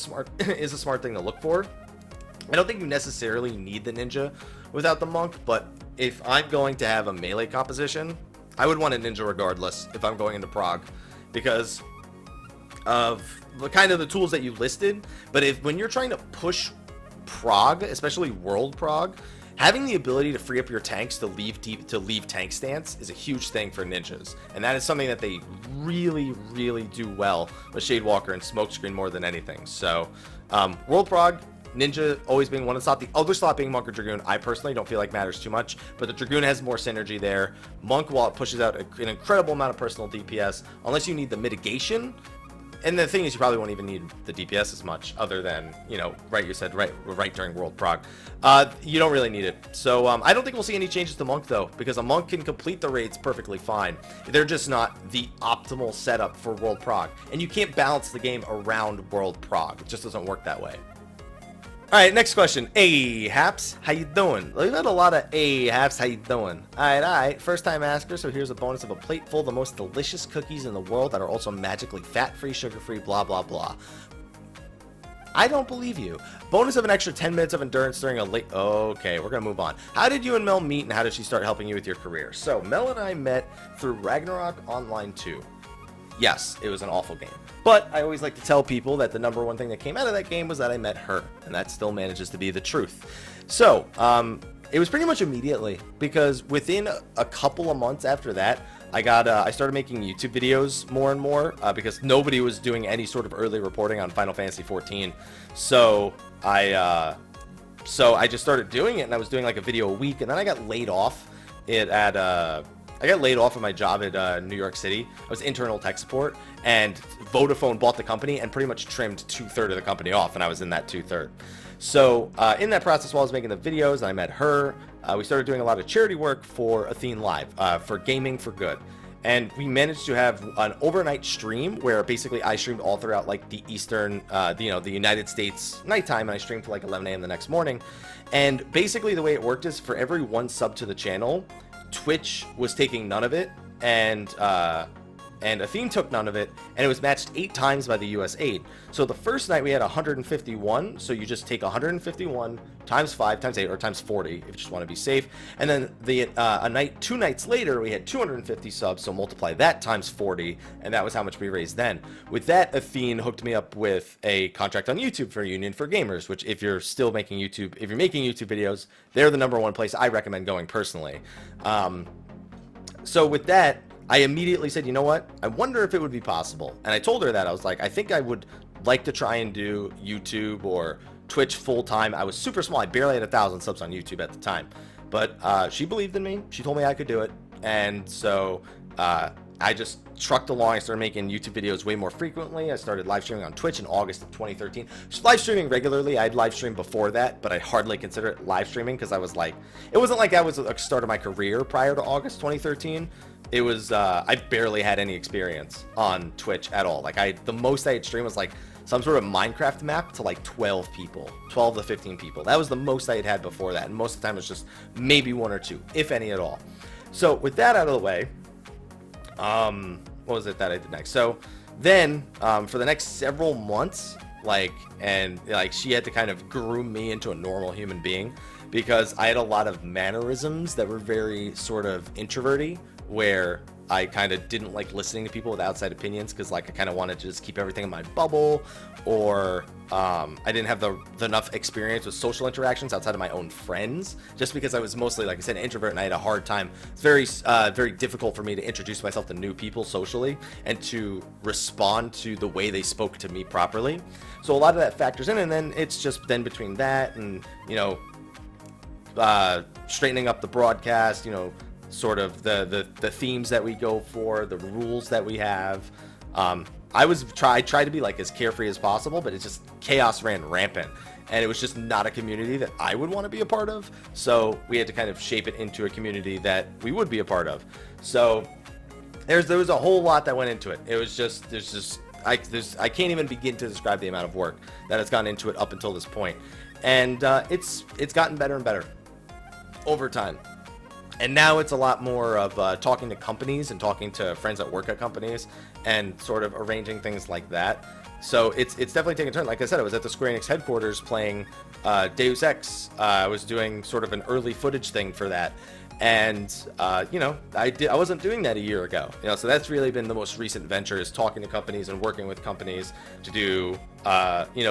smart thing to look for. I don't think you necessarily need the ninja without the monk, but if I'm going to have a melee composition, I would want a ninja regardless if I'm going into prog, because of the kind of the tools that you listed. But when you're trying to push prog, especially world prog, Having the ability to free up your tanks to leave tank stance is a huge thing for ninjas, and that is something that they really do well with Shadewalker and Smokescreen more than anything. So World Prog, Ninja always being one slot, the other slot being Monk or Dragoon, I personally don't feel like matters too much, but the Dragoon has more synergy there. Monk, while it pushes out an incredible amount of personal DPS, unless you need the mitigation. And the thing is, you probably won't even need the DPS as much, other than, you know, right during World Prog. You don't really need it. So I don't think we'll see any changes to Monk, though, because a Monk can complete the raids perfectly fine. They're just not the optimal setup for World Prog. And you can't balance the game around World Prog. It just doesn't work that way. All right, next question. Hey, Haps, how you doing? We've had a lot of hey, Haps, how you doing? All right. First time asker, so here's a bonus of a plate full of the most delicious cookies in the world that are also magically fat-free, sugar-free, blah, blah, blah. I don't believe you. Bonus of an extra 10 minutes of endurance during a late... Okay, we're going to move on. How did you and Mel meet, and how did she start helping you with your career? So, Mel and I met through Ragnarok Online 2. Yes, it was an awful game. But I always like to tell people that the number one thing that came out of that game was that I met her, and that still manages to be the truth. So, it was pretty much immediately, because within a couple of months after that, I started making YouTube videos more and more, because nobody was doing any sort of early reporting on Final Fantasy XIV. So, I just started doing it, and I was doing like a video a week, and then I got laid off I got laid off of my job at New York City. I was internal tech support, and Vodafone bought the company and pretty much trimmed 2/3 of the company off, and I was in that 2/3. So in that process, while I was making the videos, I met her. We started doing a lot of charity work for Athene Live, for Gaming for Good. And we managed to have an overnight stream where basically I streamed all throughout like the Eastern, the United States nighttime, and I streamed till like 11 a.m. the next morning. And basically the way it worked is for every one sub to the channel, Twitch was taking none of it, and Athene took none of it, and it was matched 8 times by the US aid. So the first night we had 151, so you just take 151 times 5 times 8 or times 40 if you just want to be safe. And then the 2 nights later we had 250 subs, so multiply that times 40, and that was how much we raised then. With that, Athene hooked me up with a contract on YouTube for Union for Gamers, which if you're still making YouTube, if you're making YouTube videos, they're the #1 place I recommend going personally. So with that, I immediately said, you know what? I wonder if it would be possible. And I told her that. I was like, I think I would like to try and do YouTube or Twitch full time. I was super small. I barely had 1,000 subs on YouTube at the time. But she believed in me. She told me I could do it. And so I just trucked along. I started making YouTube videos way more frequently. I started live streaming on Twitch in August of 2013. Just live streaming regularly. I'd live stream before that, but I hardly consider it live streaming because I was like, it wasn't like I was at the start of my career prior to August 2013. It was, I barely had any experience on Twitch at all. Like the most I had streamed was like some sort of Minecraft map to like 12 people, 12 to 15 people. That was the most I had had before that. And most of the time it was just maybe 1 or 2, if any at all. So with that out of the way, what was it that I did next? So then, for the next several months, she had to kind of groom me into a normal human being because I had a lot of mannerisms that were very sort of introverty, where I kind of didn't like listening to people with outside opinions because like I kind of wanted to just keep everything in my bubble, or I didn't have enough experience with social interactions outside of my own friends, just because I was mostly, like I said, an introvert, and I had a hard time. It's very difficult for me to introduce myself to new people socially and to respond to the way they spoke to me properly. So a lot of that factors in, and then it's just then between that and, straightening up the broadcast, sort of the themes that we go for, the rules that we have. I tried to be like as carefree as possible, but it's just chaos ran rampant, and it was just not a community that I would want to be a part of. So we had to kind of shape it into a community that we would be a part of. So there was a whole lot that went into it. It was just I can't even begin to describe the amount of work that has gone into it up until this point, and it's gotten better and better over time. And now it's a lot more of talking to companies and talking to friends that work at companies and sort of arranging things like that. So it's definitely taking a turn. Like I said, I was at the Square Enix headquarters playing Deus Ex. I was doing sort of an early footage thing for that. And I wasn't doing that a year ago. So that's really been the most recent venture, is talking to companies and working with companies to do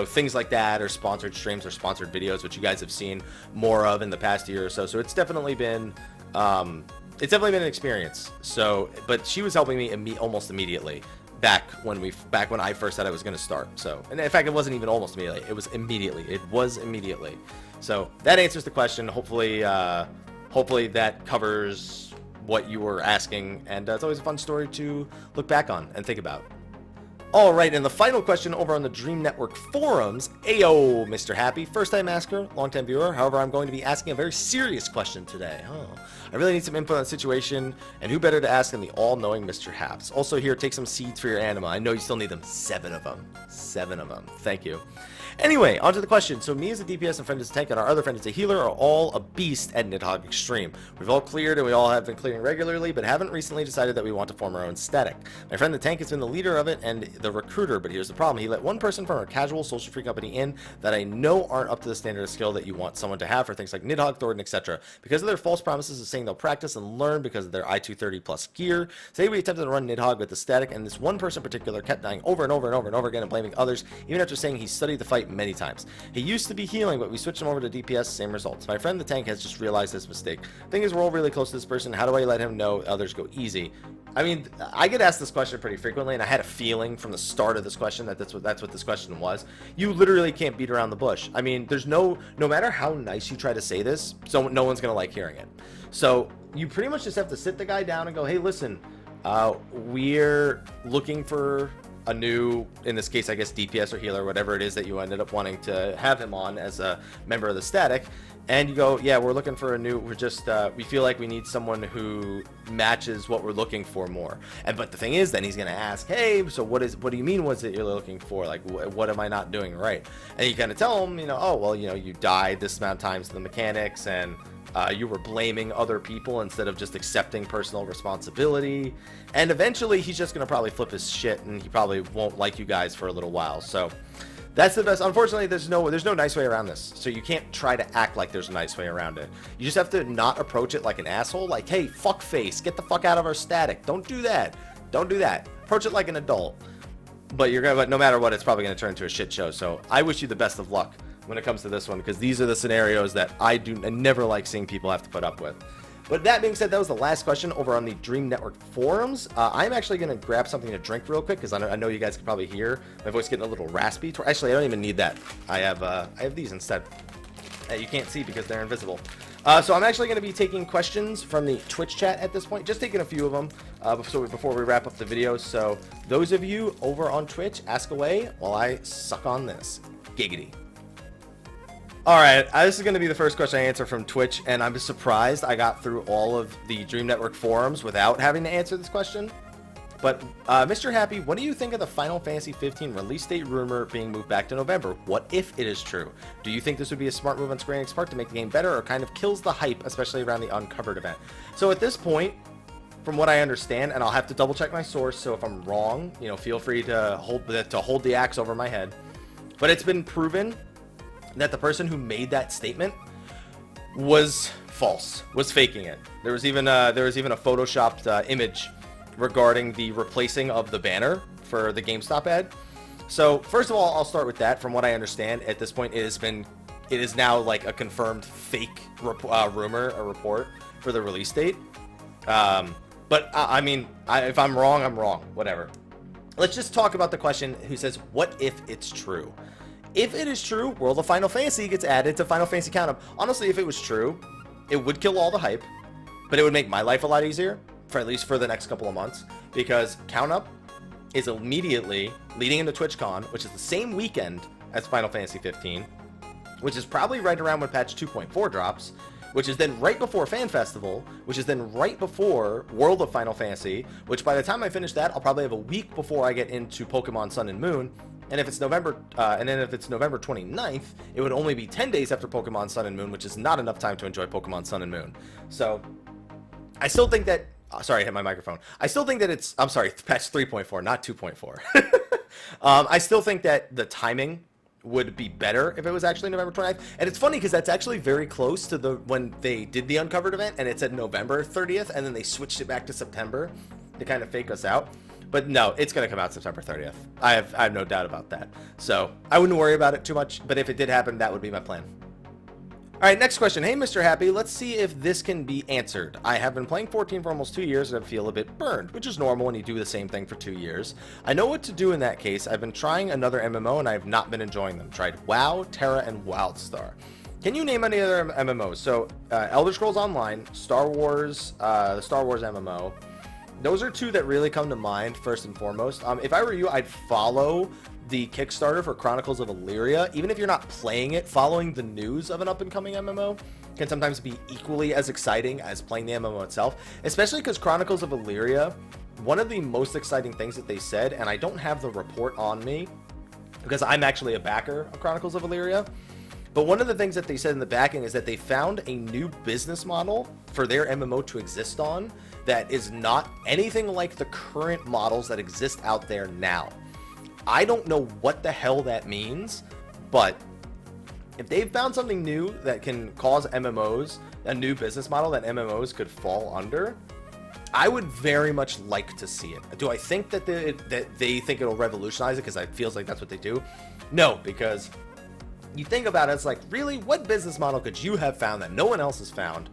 things like that, or sponsored streams or sponsored videos, which you guys have seen more of in the past year or so. So it's definitely been an experience. So, but she was helping me almost immediately back when I first said I was going to start. So, and in fact, it wasn't even almost immediately. It was immediately. So that answers the question. Hopefully that covers what you were asking, and it's always a fun story to look back on and think about. All right, and the final question over on the Dream Network forums. Ayo, Mr. Happy, first-time asker, long-time viewer. However, I'm going to be asking a very serious question today. I really need some input on the situation, and who better to ask than the all-knowing Mr. Haps. Also here, take some seeds for your anima. I know you still need them. 7 of them. 7 of them. Thank you. Anyway, on to the question. So me as a DPS and friend as a tank and our other friend as a healer are all a beast at Nidhogg Extreme. We've all cleared and we all have been clearing regularly, but haven't recently decided that we want to form our own static. My friend the tank has been the leader of it and the recruiter, but here's the problem. He let one person from our casual social free company in that I know aren't up to the standard of skill that you want someone to have for things like Nidhogg, Thornton, etc. Because of their false promises of saying they'll practice and learn because of their I-230 plus gear. Today we attempted to run Nidhogg with the static, and this one person in particular kept dying over and over and over and over again and blaming others, even after saying he studied the fight many times. He used to be healing, but we switched him over to DPS, same results. My friend the tank has just realized his mistake. Thing is, we're all really close to this person. How do I let him know others go easy? I mean, I get asked this question pretty frequently, and I had a feeling from the start of this question that that's what this question was. You literally can't beat around the bush. I mean, there's no matter how nice you try to say this, so no one's gonna like hearing it. So you pretty much just have to sit the guy down and go, hey, listen, we're looking for a new, in this case, I guess DPS or healer, whatever it is that you ended up wanting to have him on as a member of the static, and you go, yeah, we're looking for a new, we feel like we need someone who matches what we're looking for more. But the thing is, then he's gonna ask, hey, so what do you mean what's it you're looking for? Like, what am I not doing right? And you kind of tell him, oh, well, you died this amount of times to the mechanics, and you were blaming other people instead of just accepting personal responsibility. And eventually he's just going to probably flip his shit, and he probably won't like you guys for a little while. So that's the best. Unfortunately, there's no nice way around this. So you can't try to act like there's a nice way around it. You just have to not approach it like an asshole. Like, hey, fuck face, get the fuck out of our static. Don't do that. Don't do that. Approach it like an adult. But no matter what, it's probably going to turn into a shit show. So I wish you the best of luck when it comes to this one, because these are the scenarios that I never like seeing people have to put up with. But that being said, that was the last question over on the Dream Network forums. I'm actually going to grab something to drink real quick, because I know you guys can probably hear my voice getting a little raspy. Actually, I don't even need that. I have these instead. You can't see because they're invisible. So I'm actually going to be taking questions from the Twitch chat at this point, just taking a few of them before we wrap up the video. So those of you over on Twitch, ask away while I suck on this. Giggity. Alright, this is going to be the first question I answer from Twitch, and I'm surprised I got through all of the Dream Network forums without having to answer this question. But, Mr. Happy, what do you think of the Final Fantasy 15 release date rumor being moved back to November? What if it is true? Do you think this would be a smart move on Square Enix part to make the game better, or kind of kills the hype, especially around the Uncovered event? So at this point, from what I understand, and I'll have to double check my source, so if I'm wrong, feel free to hold the axe over my head. But it's been proven that the person who made that statement was false, was faking it. There was even a photoshopped image regarding the replacing of the banner for the GameStop ad. So first of all, I'll start with that. From what I understand, at this point, it is now like a confirmed fake rumor, a report for the release date. But I mean, if I'm wrong, I'm wrong. Whatever. Let's just talk about the question who says, what if it's true? If it is true, World of Final Fantasy gets added to Final Fantasy Count-Up. Honestly, if it was true, it would kill all the hype, but it would make my life a lot easier, for at least for the next couple of months, because Count-Up is immediately leading into TwitchCon, which is the same weekend as Final Fantasy 15, which is probably right around when patch 2.4 drops, which is then right before Fan Festival, which is then right before World of Final Fantasy, which by the time I finish that, I'll probably have a week before I get into Pokemon Sun and Moon. And if it's November 29th, it would only be 10 days after Pokemon Sun and Moon, which is not enough time to enjoy Pokemon Sun and Moon. So I still think that, sorry, I hit my microphone. I still think that I'm sorry, patch 3.4, not 2.4. I still think that the timing would be better if it was actually November 29th. And it's funny because that's actually very close to the when they did the Uncovered event, and it said November 30th, and then they switched it back to September to kind of fake us out. But no, it's going to come out September 30th. I have no doubt about that. So I wouldn't worry about it too much, but if it did happen, that would be my plan. All right, next question. Hey, Mr. Happy, let's see if this can be answered. I have been playing 14 for almost 2 years and I feel a bit burned, which is normal when you do the same thing for 2 years. I know what to do in that case. I've been trying another MMO and I have not been enjoying them. Tried WoW, Terra, and WildStar. Can you name any other MMOs? So, Elder Scrolls Online, Star Wars, the Star Wars MMO. Those are two that really come to mind first and foremost. If I were you, I'd follow the Kickstarter for Chronicles of Illyria. Even if you're not playing it, following the news of an up-and-coming MMO can sometimes be equally as exciting as playing the MMO itself, especially because Chronicles of Illyria, one of the most exciting things that they said, and I don't have the report on me because I'm actually a backer of Chronicles of Illyria, but one of the things that they said in the backing is that they found a new business model for their MMO to exist on that is not anything like the current models that exist out there now. I don't know what the hell that means, but if they've found something new that can cause MMOs, a new business model that MMOs could fall under, I would very much like to see it. Do I think that they think it'll revolutionize it because it feels like that's what they do? No, because you think about it, it's like, really, what business model could you have found that no one else has found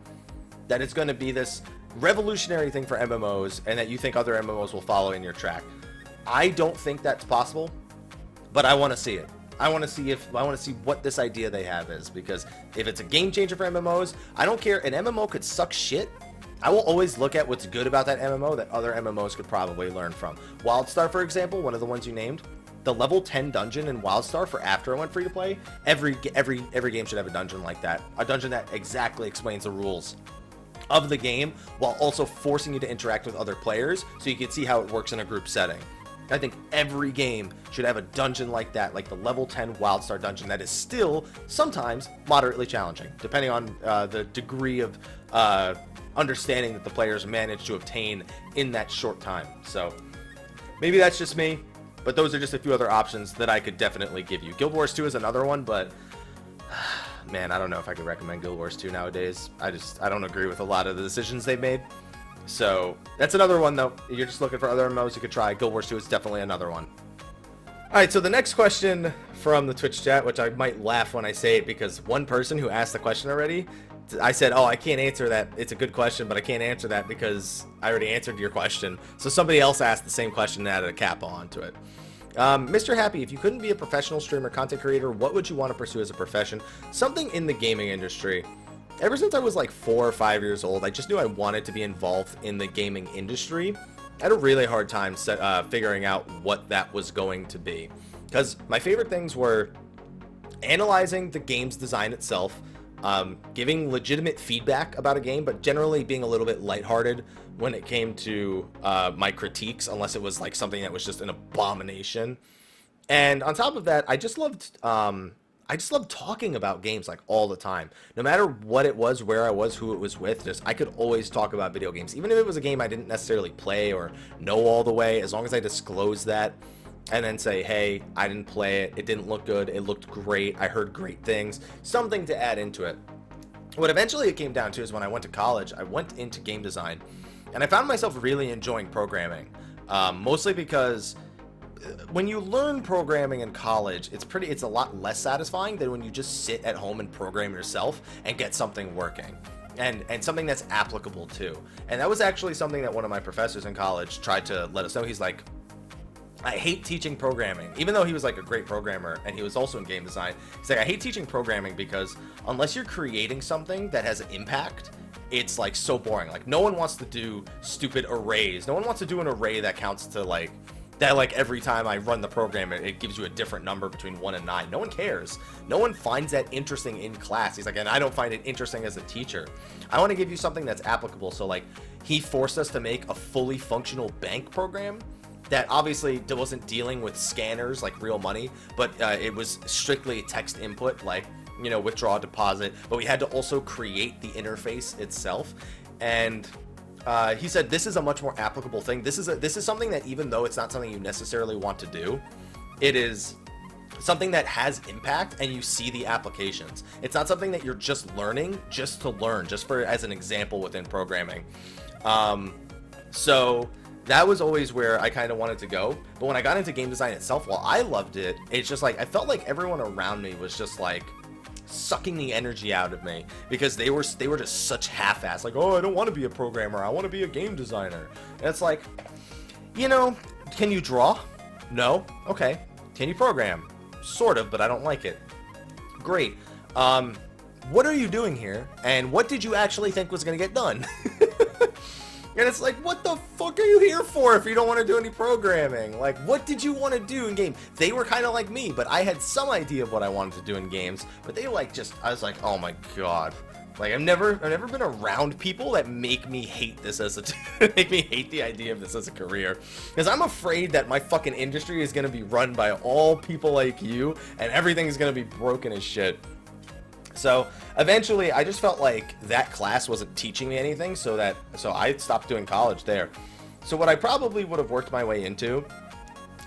that it's going to be this revolutionary thing for MMOs and that you think other MMOs will follow in your track? I don't think that's possible, but I want to see it. I want to see what this idea they have is, because if it's a game changer for MMOs, I don't care. An MMO could suck shit. I will always look at what's good about that MMO that other MMOs could probably learn from. WildStar, for example, one of the ones you named, the level 10 dungeon in WildStar for after it went free to play. Every game should have a dungeon like that. A dungeon that exactly explains the rules of the game while also forcing you to interact with other players so you can see how it works in a group setting. I think every game should have a dungeon like that, like the level 10 WildStar dungeon that is still sometimes moderately challenging, depending on the degree of understanding that the players manage to obtain in that short time. So maybe that's just me, but those are just a few other options that I could definitely give you. Guild Wars 2 is another one, but man, I don't know if I could recommend Guild Wars 2 nowadays. I don't agree with a lot of the decisions they've made. So that's another one, though. You're just looking for other MMOs you could try. Guild Wars 2 is definitely another one. All right, so the next question from the Twitch chat, which I might laugh when I say it because one person who asked the question already, I said, oh, I can't answer that. It's a good question, but I can't answer that because I already answered your question. So somebody else asked the same question and added a kappa onto it. Mr. Happy, if you couldn't be a professional streamer, content creator, what would you want to pursue as a profession? Something in the gaming industry. Ever since I was like 4 or 5 years old, I just knew I wanted to be involved in the gaming industry. I had a really hard time figuring out what that was going to be, because my favorite things were analyzing the game's design itself, giving legitimate feedback about a game, but generally being a little bit lighthearted when it came to my critiques, unless it was like something that was just an abomination. And on top of that, I just loved talking about games like all the time. No matter what it was, where I was, who it was with, I could always talk about video games. Even if it was a game I didn't necessarily play or know all the way, as long as I disclosed that and then say, hey, I didn't play it, it didn't look good, it looked great, I heard great things, something to add into it. What eventually it came down to is when I went to college, I went into game design, and I found myself really enjoying programming, mostly because when you learn programming in college, it's a lot less satisfying than when you just sit at home and program yourself and get something working and something that's applicable too. And that was actually something that one of my professors in college tried to let us know. He's like, I hate teaching programming, even though he was like a great programmer and he was also in game design. He's like, I hate teaching programming because unless you're creating something that has an impact, it's like so boring. Like no one wants to do stupid arrays. No one wants to do an array that counts to like every time I run the program, it gives you a different number between 1 and 9. No one cares. No one finds that interesting in class. He's like, and I don't find it interesting as a teacher. I want to give you something that's applicable. So like he forced us to make a fully functional bank program that obviously wasn't dealing with scanners like real money, but it was strictly text input, like, you know, withdraw, deposit, but we had to also create the interface itself. And he said this is a much more applicable thing. This is something that even though it's not something you necessarily want to do, it is something that has impact and you see the applications. It's not something that you're just learning just to learn, just for as an example within programming. So that was always where I kind of wanted to go. But when I got into game design itself, while I loved it, it's just like I felt like everyone around me was just like sucking the energy out of me, because they were just such half-ass, like, oh, I don't want to be a programmer, I want to be a game designer. And it's like, you know, can you draw? No. Okay. Can you program? Sort of, but I don't like it. Great. What are you doing here? And what did you actually think was going to get done? And it's like, what the fuck are you here for if you don't want to do any programming? Like, what did you want to do in game? They were kind of like me, but I had some idea of what I wanted to do in games. But they like I was like, oh my god. Like, I've never been around people that make me hate this as make me hate the idea of this as a career. Because I'm afraid that my fucking industry is going to be run by all people like you, and everything's going to be broken as shit. So eventually I just felt like that class wasn't teaching me anything, so I stopped doing college there. So what I probably would have worked my way into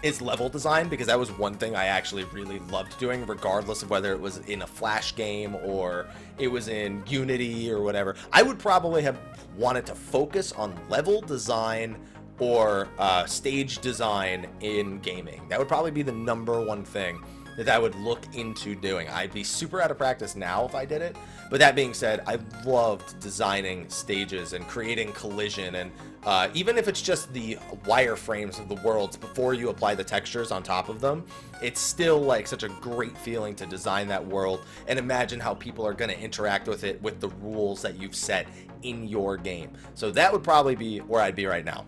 is level design, because that was one thing I actually really loved doing, regardless of whether it was in a Flash game or it was in Unity or whatever. I would probably have wanted to focus on level design or stage design in gaming. That would probably be the #1 thing that I would look into doing. I'd be super out of practice now if I did it, but that being said, I loved designing stages and creating collision, and even if it's just the wireframes of the worlds before you apply the textures on top of them, it's still like such a great feeling to design that world and imagine how people are going to interact with it with the rules that you've set in your game. So that would probably be where I'd be right now.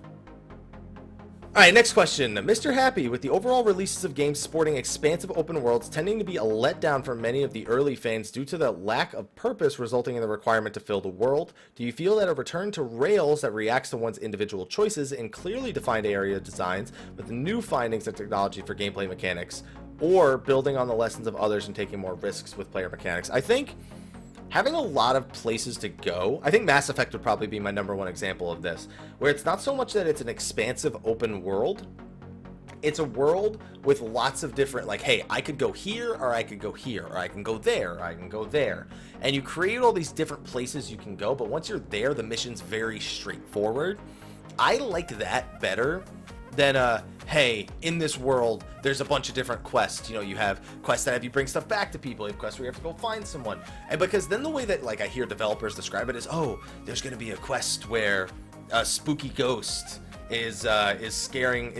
Alright, next question. Mr. Happy, with the overall releases of games sporting expansive open worlds tending to be a letdown for many of the early fans due to the lack of purpose resulting in the requirement to fill the world, do you feel that a return to Rails that reacts to one's individual choices in clearly defined area designs with new findings and technology for gameplay mechanics, or building on the lessons of others and taking more risks with player mechanics? I think having a lot of places to go, I think Mass Effect would probably be my #1 example of this, where it's not so much that it's an expansive open world, it's a world with lots of different, like, hey, I could go here, or I could go here, or I can go there, or I can go there. And you create all these different places you can go, but once you're there, the mission's very straightforward. I like that better than hey, in this world there's a bunch of different quests. You know, you have quests that have you bring stuff back to people, you have quests where you have to go find someone. And because then the way that, like, I hear developers describe it is, oh, there's gonna be a quest where a spooky ghost is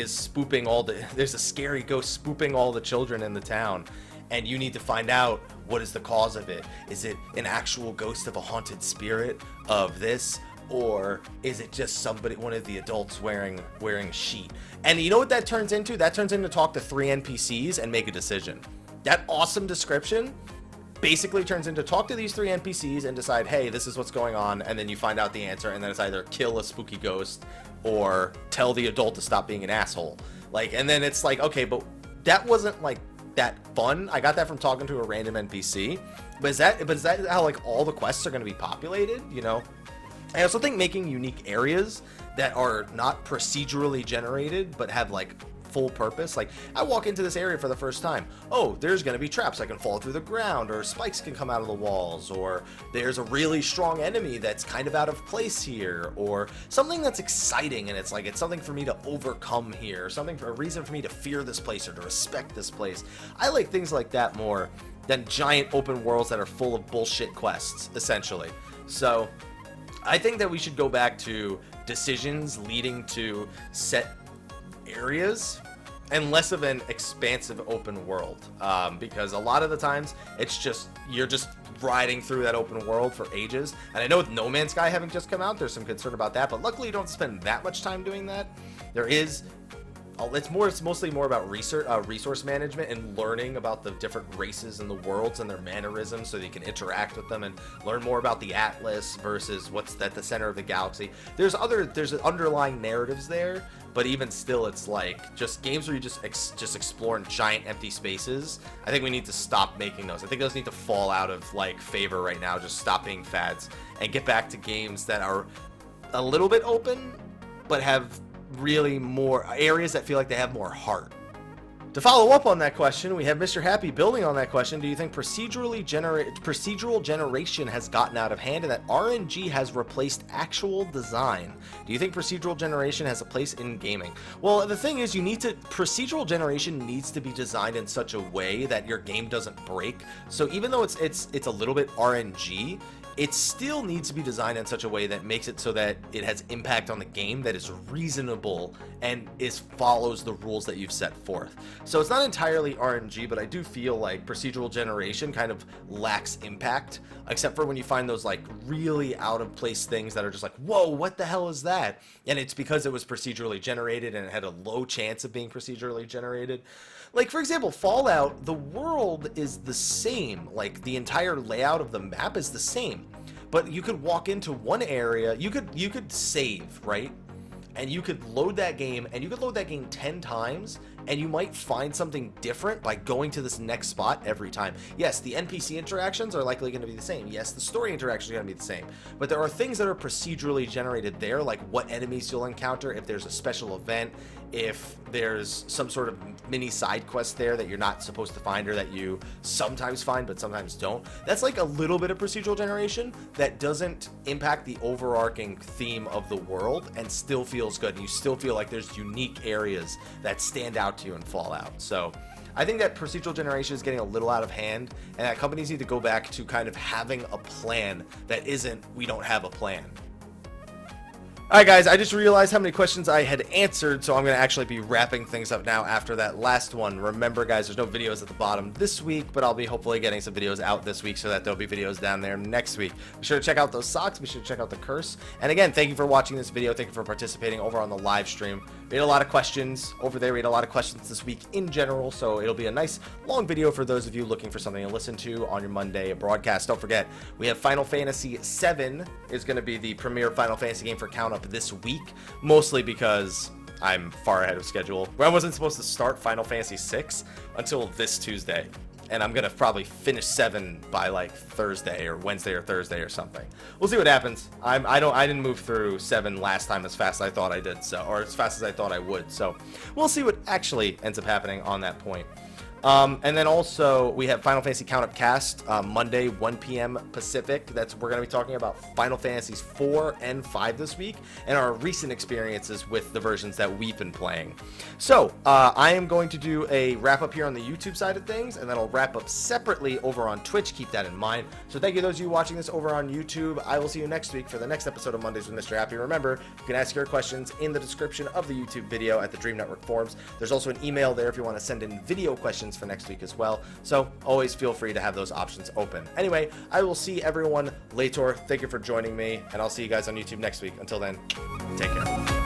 spooping all the, there's a scary ghost spooping all the children in the town, and you need to find out what is the cause of it. Is it an actual ghost of a haunted spirit of this, or is it just somebody, one of the adults wearing a sheet? And you know what that turns into? That turns into talk to 3 NPCs and make a decision. That awesome description basically turns into talk to these 3 NPCs and decide, hey, this is what's going on, and then you find out the answer, and then it's either kill a spooky ghost or tell the adult to stop being an asshole. Like, and then it's like, okay, but that wasn't like that fun. I got that from talking to a random NPC. But is that how, like, all the quests are going to be populated, you know? I also think making unique areas that are not procedurally generated but have, like, full purpose. Like, I walk into this area for the first time. Oh, there's going to be traps. I can fall through the ground, or spikes can come out of the walls, or there's a really strong enemy that's kind of out of place here, or something that's exciting and it's like, it's something for me to overcome here, a reason for me to fear this place or to respect this place. I like things like that more than giant open worlds that are full of bullshit quests, essentially. So I think that we should go back to decisions leading to set areas and less of an expansive open world, because a lot of the times it's just, you're just riding through that open world for ages. And I know with No Man's Sky having just come out, there's some concern about that, but luckily you don't spend that much time doing that. There is, it's mostly more about resource management and learning about the different races in the worlds and their mannerisms, so that you can interact with them and learn more about the Atlas versus what's at the center of the galaxy. There's underlying narratives there, but even still, it's like just games where you just explore in giant empty spaces. I think we need to stop making those. I think those need to fall out of, like, favor right now. Just stop being fads and get back to games that are a little bit open but have really more areas that feel like they have more heart. To follow up on that question, we have Mr. Happy building on that question. Do you think procedural generation has gotten out of hand and that RNG has replaced actual design? Do you think procedural generation has a place in gaming? Well, the thing is, procedural generation needs to be designed in such a way that your game doesn't break. So even though it's a little bit RNG, it still needs to be designed in such a way that makes it so that it has impact on the game that is reasonable and follows the rules that you've set forth. So it's not entirely RNG, but I do feel like procedural generation kind of lacks impact, except for when you find those like really out of place things that are just like, whoa, what the hell is that? And it's because it was procedurally generated and it had a low chance of being procedurally generated. Like, for example, Fallout, the world is the same. Like, the entire layout of the map is the same. But you could walk into one area, you could save, right? And you could load that game, and you could load that game 10 times, and you might find something different by going to this next spot every time. Yes, the NPC interactions are likely going to be the same. Yes, the story interactions are going to be the same. But there are things that are procedurally generated there, like what enemies you'll encounter, if there's a special event, if there's some sort of mini side quest there that you're not supposed to find or that you sometimes find but sometimes don't. That's like a little bit of procedural generation that doesn't impact the overarching theme of the world and still feels good. You still feel like there's unique areas that stand out to you in Fallout. So I think that procedural generation is getting a little out of hand, and that companies need to go back to kind of having a plan that isn't, we don't have a plan. Alright guys, I just realized how many questions I had answered, so I'm going to actually be wrapping things up now after that last one. Remember guys, there's no videos at the bottom this week, but I'll be hopefully getting some videos out this week so that there'll be videos down there next week. Be sure to check out those socks, be sure to check out the curse. And again, thank you for watching this video, thank you for participating over on the live stream. We had a lot of questions over there, we had a lot of questions this week in general, so it'll be a nice long video for those of you looking for something to listen to on your Monday broadcast. Don't forget, we have Final Fantasy VII is going to be the premier Final Fantasy game for Count Up this week, mostly because I'm far ahead of schedule. I wasn't supposed to start Final Fantasy VI until this Tuesday, and I'm gonna probably finish 7 by like Thursday or Wednesday or Thursday or something. We'll see what happens. I didn't move through 7 last time as fast as I thought I did, so, or as fast as I thought I would. So we'll see what actually ends up happening on that point. And then also we have Final Fantasy Count Up Cast Monday 1 p.m. Pacific. We're going to be talking about Final Fantasies 4 and 5 this week and our recent experiences with the versions that we've been playing. So I am going to do a wrap up here on the YouTube side of things, and then I'll wrap up separately over on Twitch. Keep that in mind. So thank you those of you watching this over on YouTube. I will see you next week for the next episode of Mondays with Mr. Happy. Remember, you can ask your questions in the description of the YouTube video at the Dream Network forums. There's also an email there if you want to send in video questions for next week as well, so always feel free to have those options open. Anyway, I will see everyone later. Thank you for joining me, and I'll see you guys on YouTube next week. Until then, take care.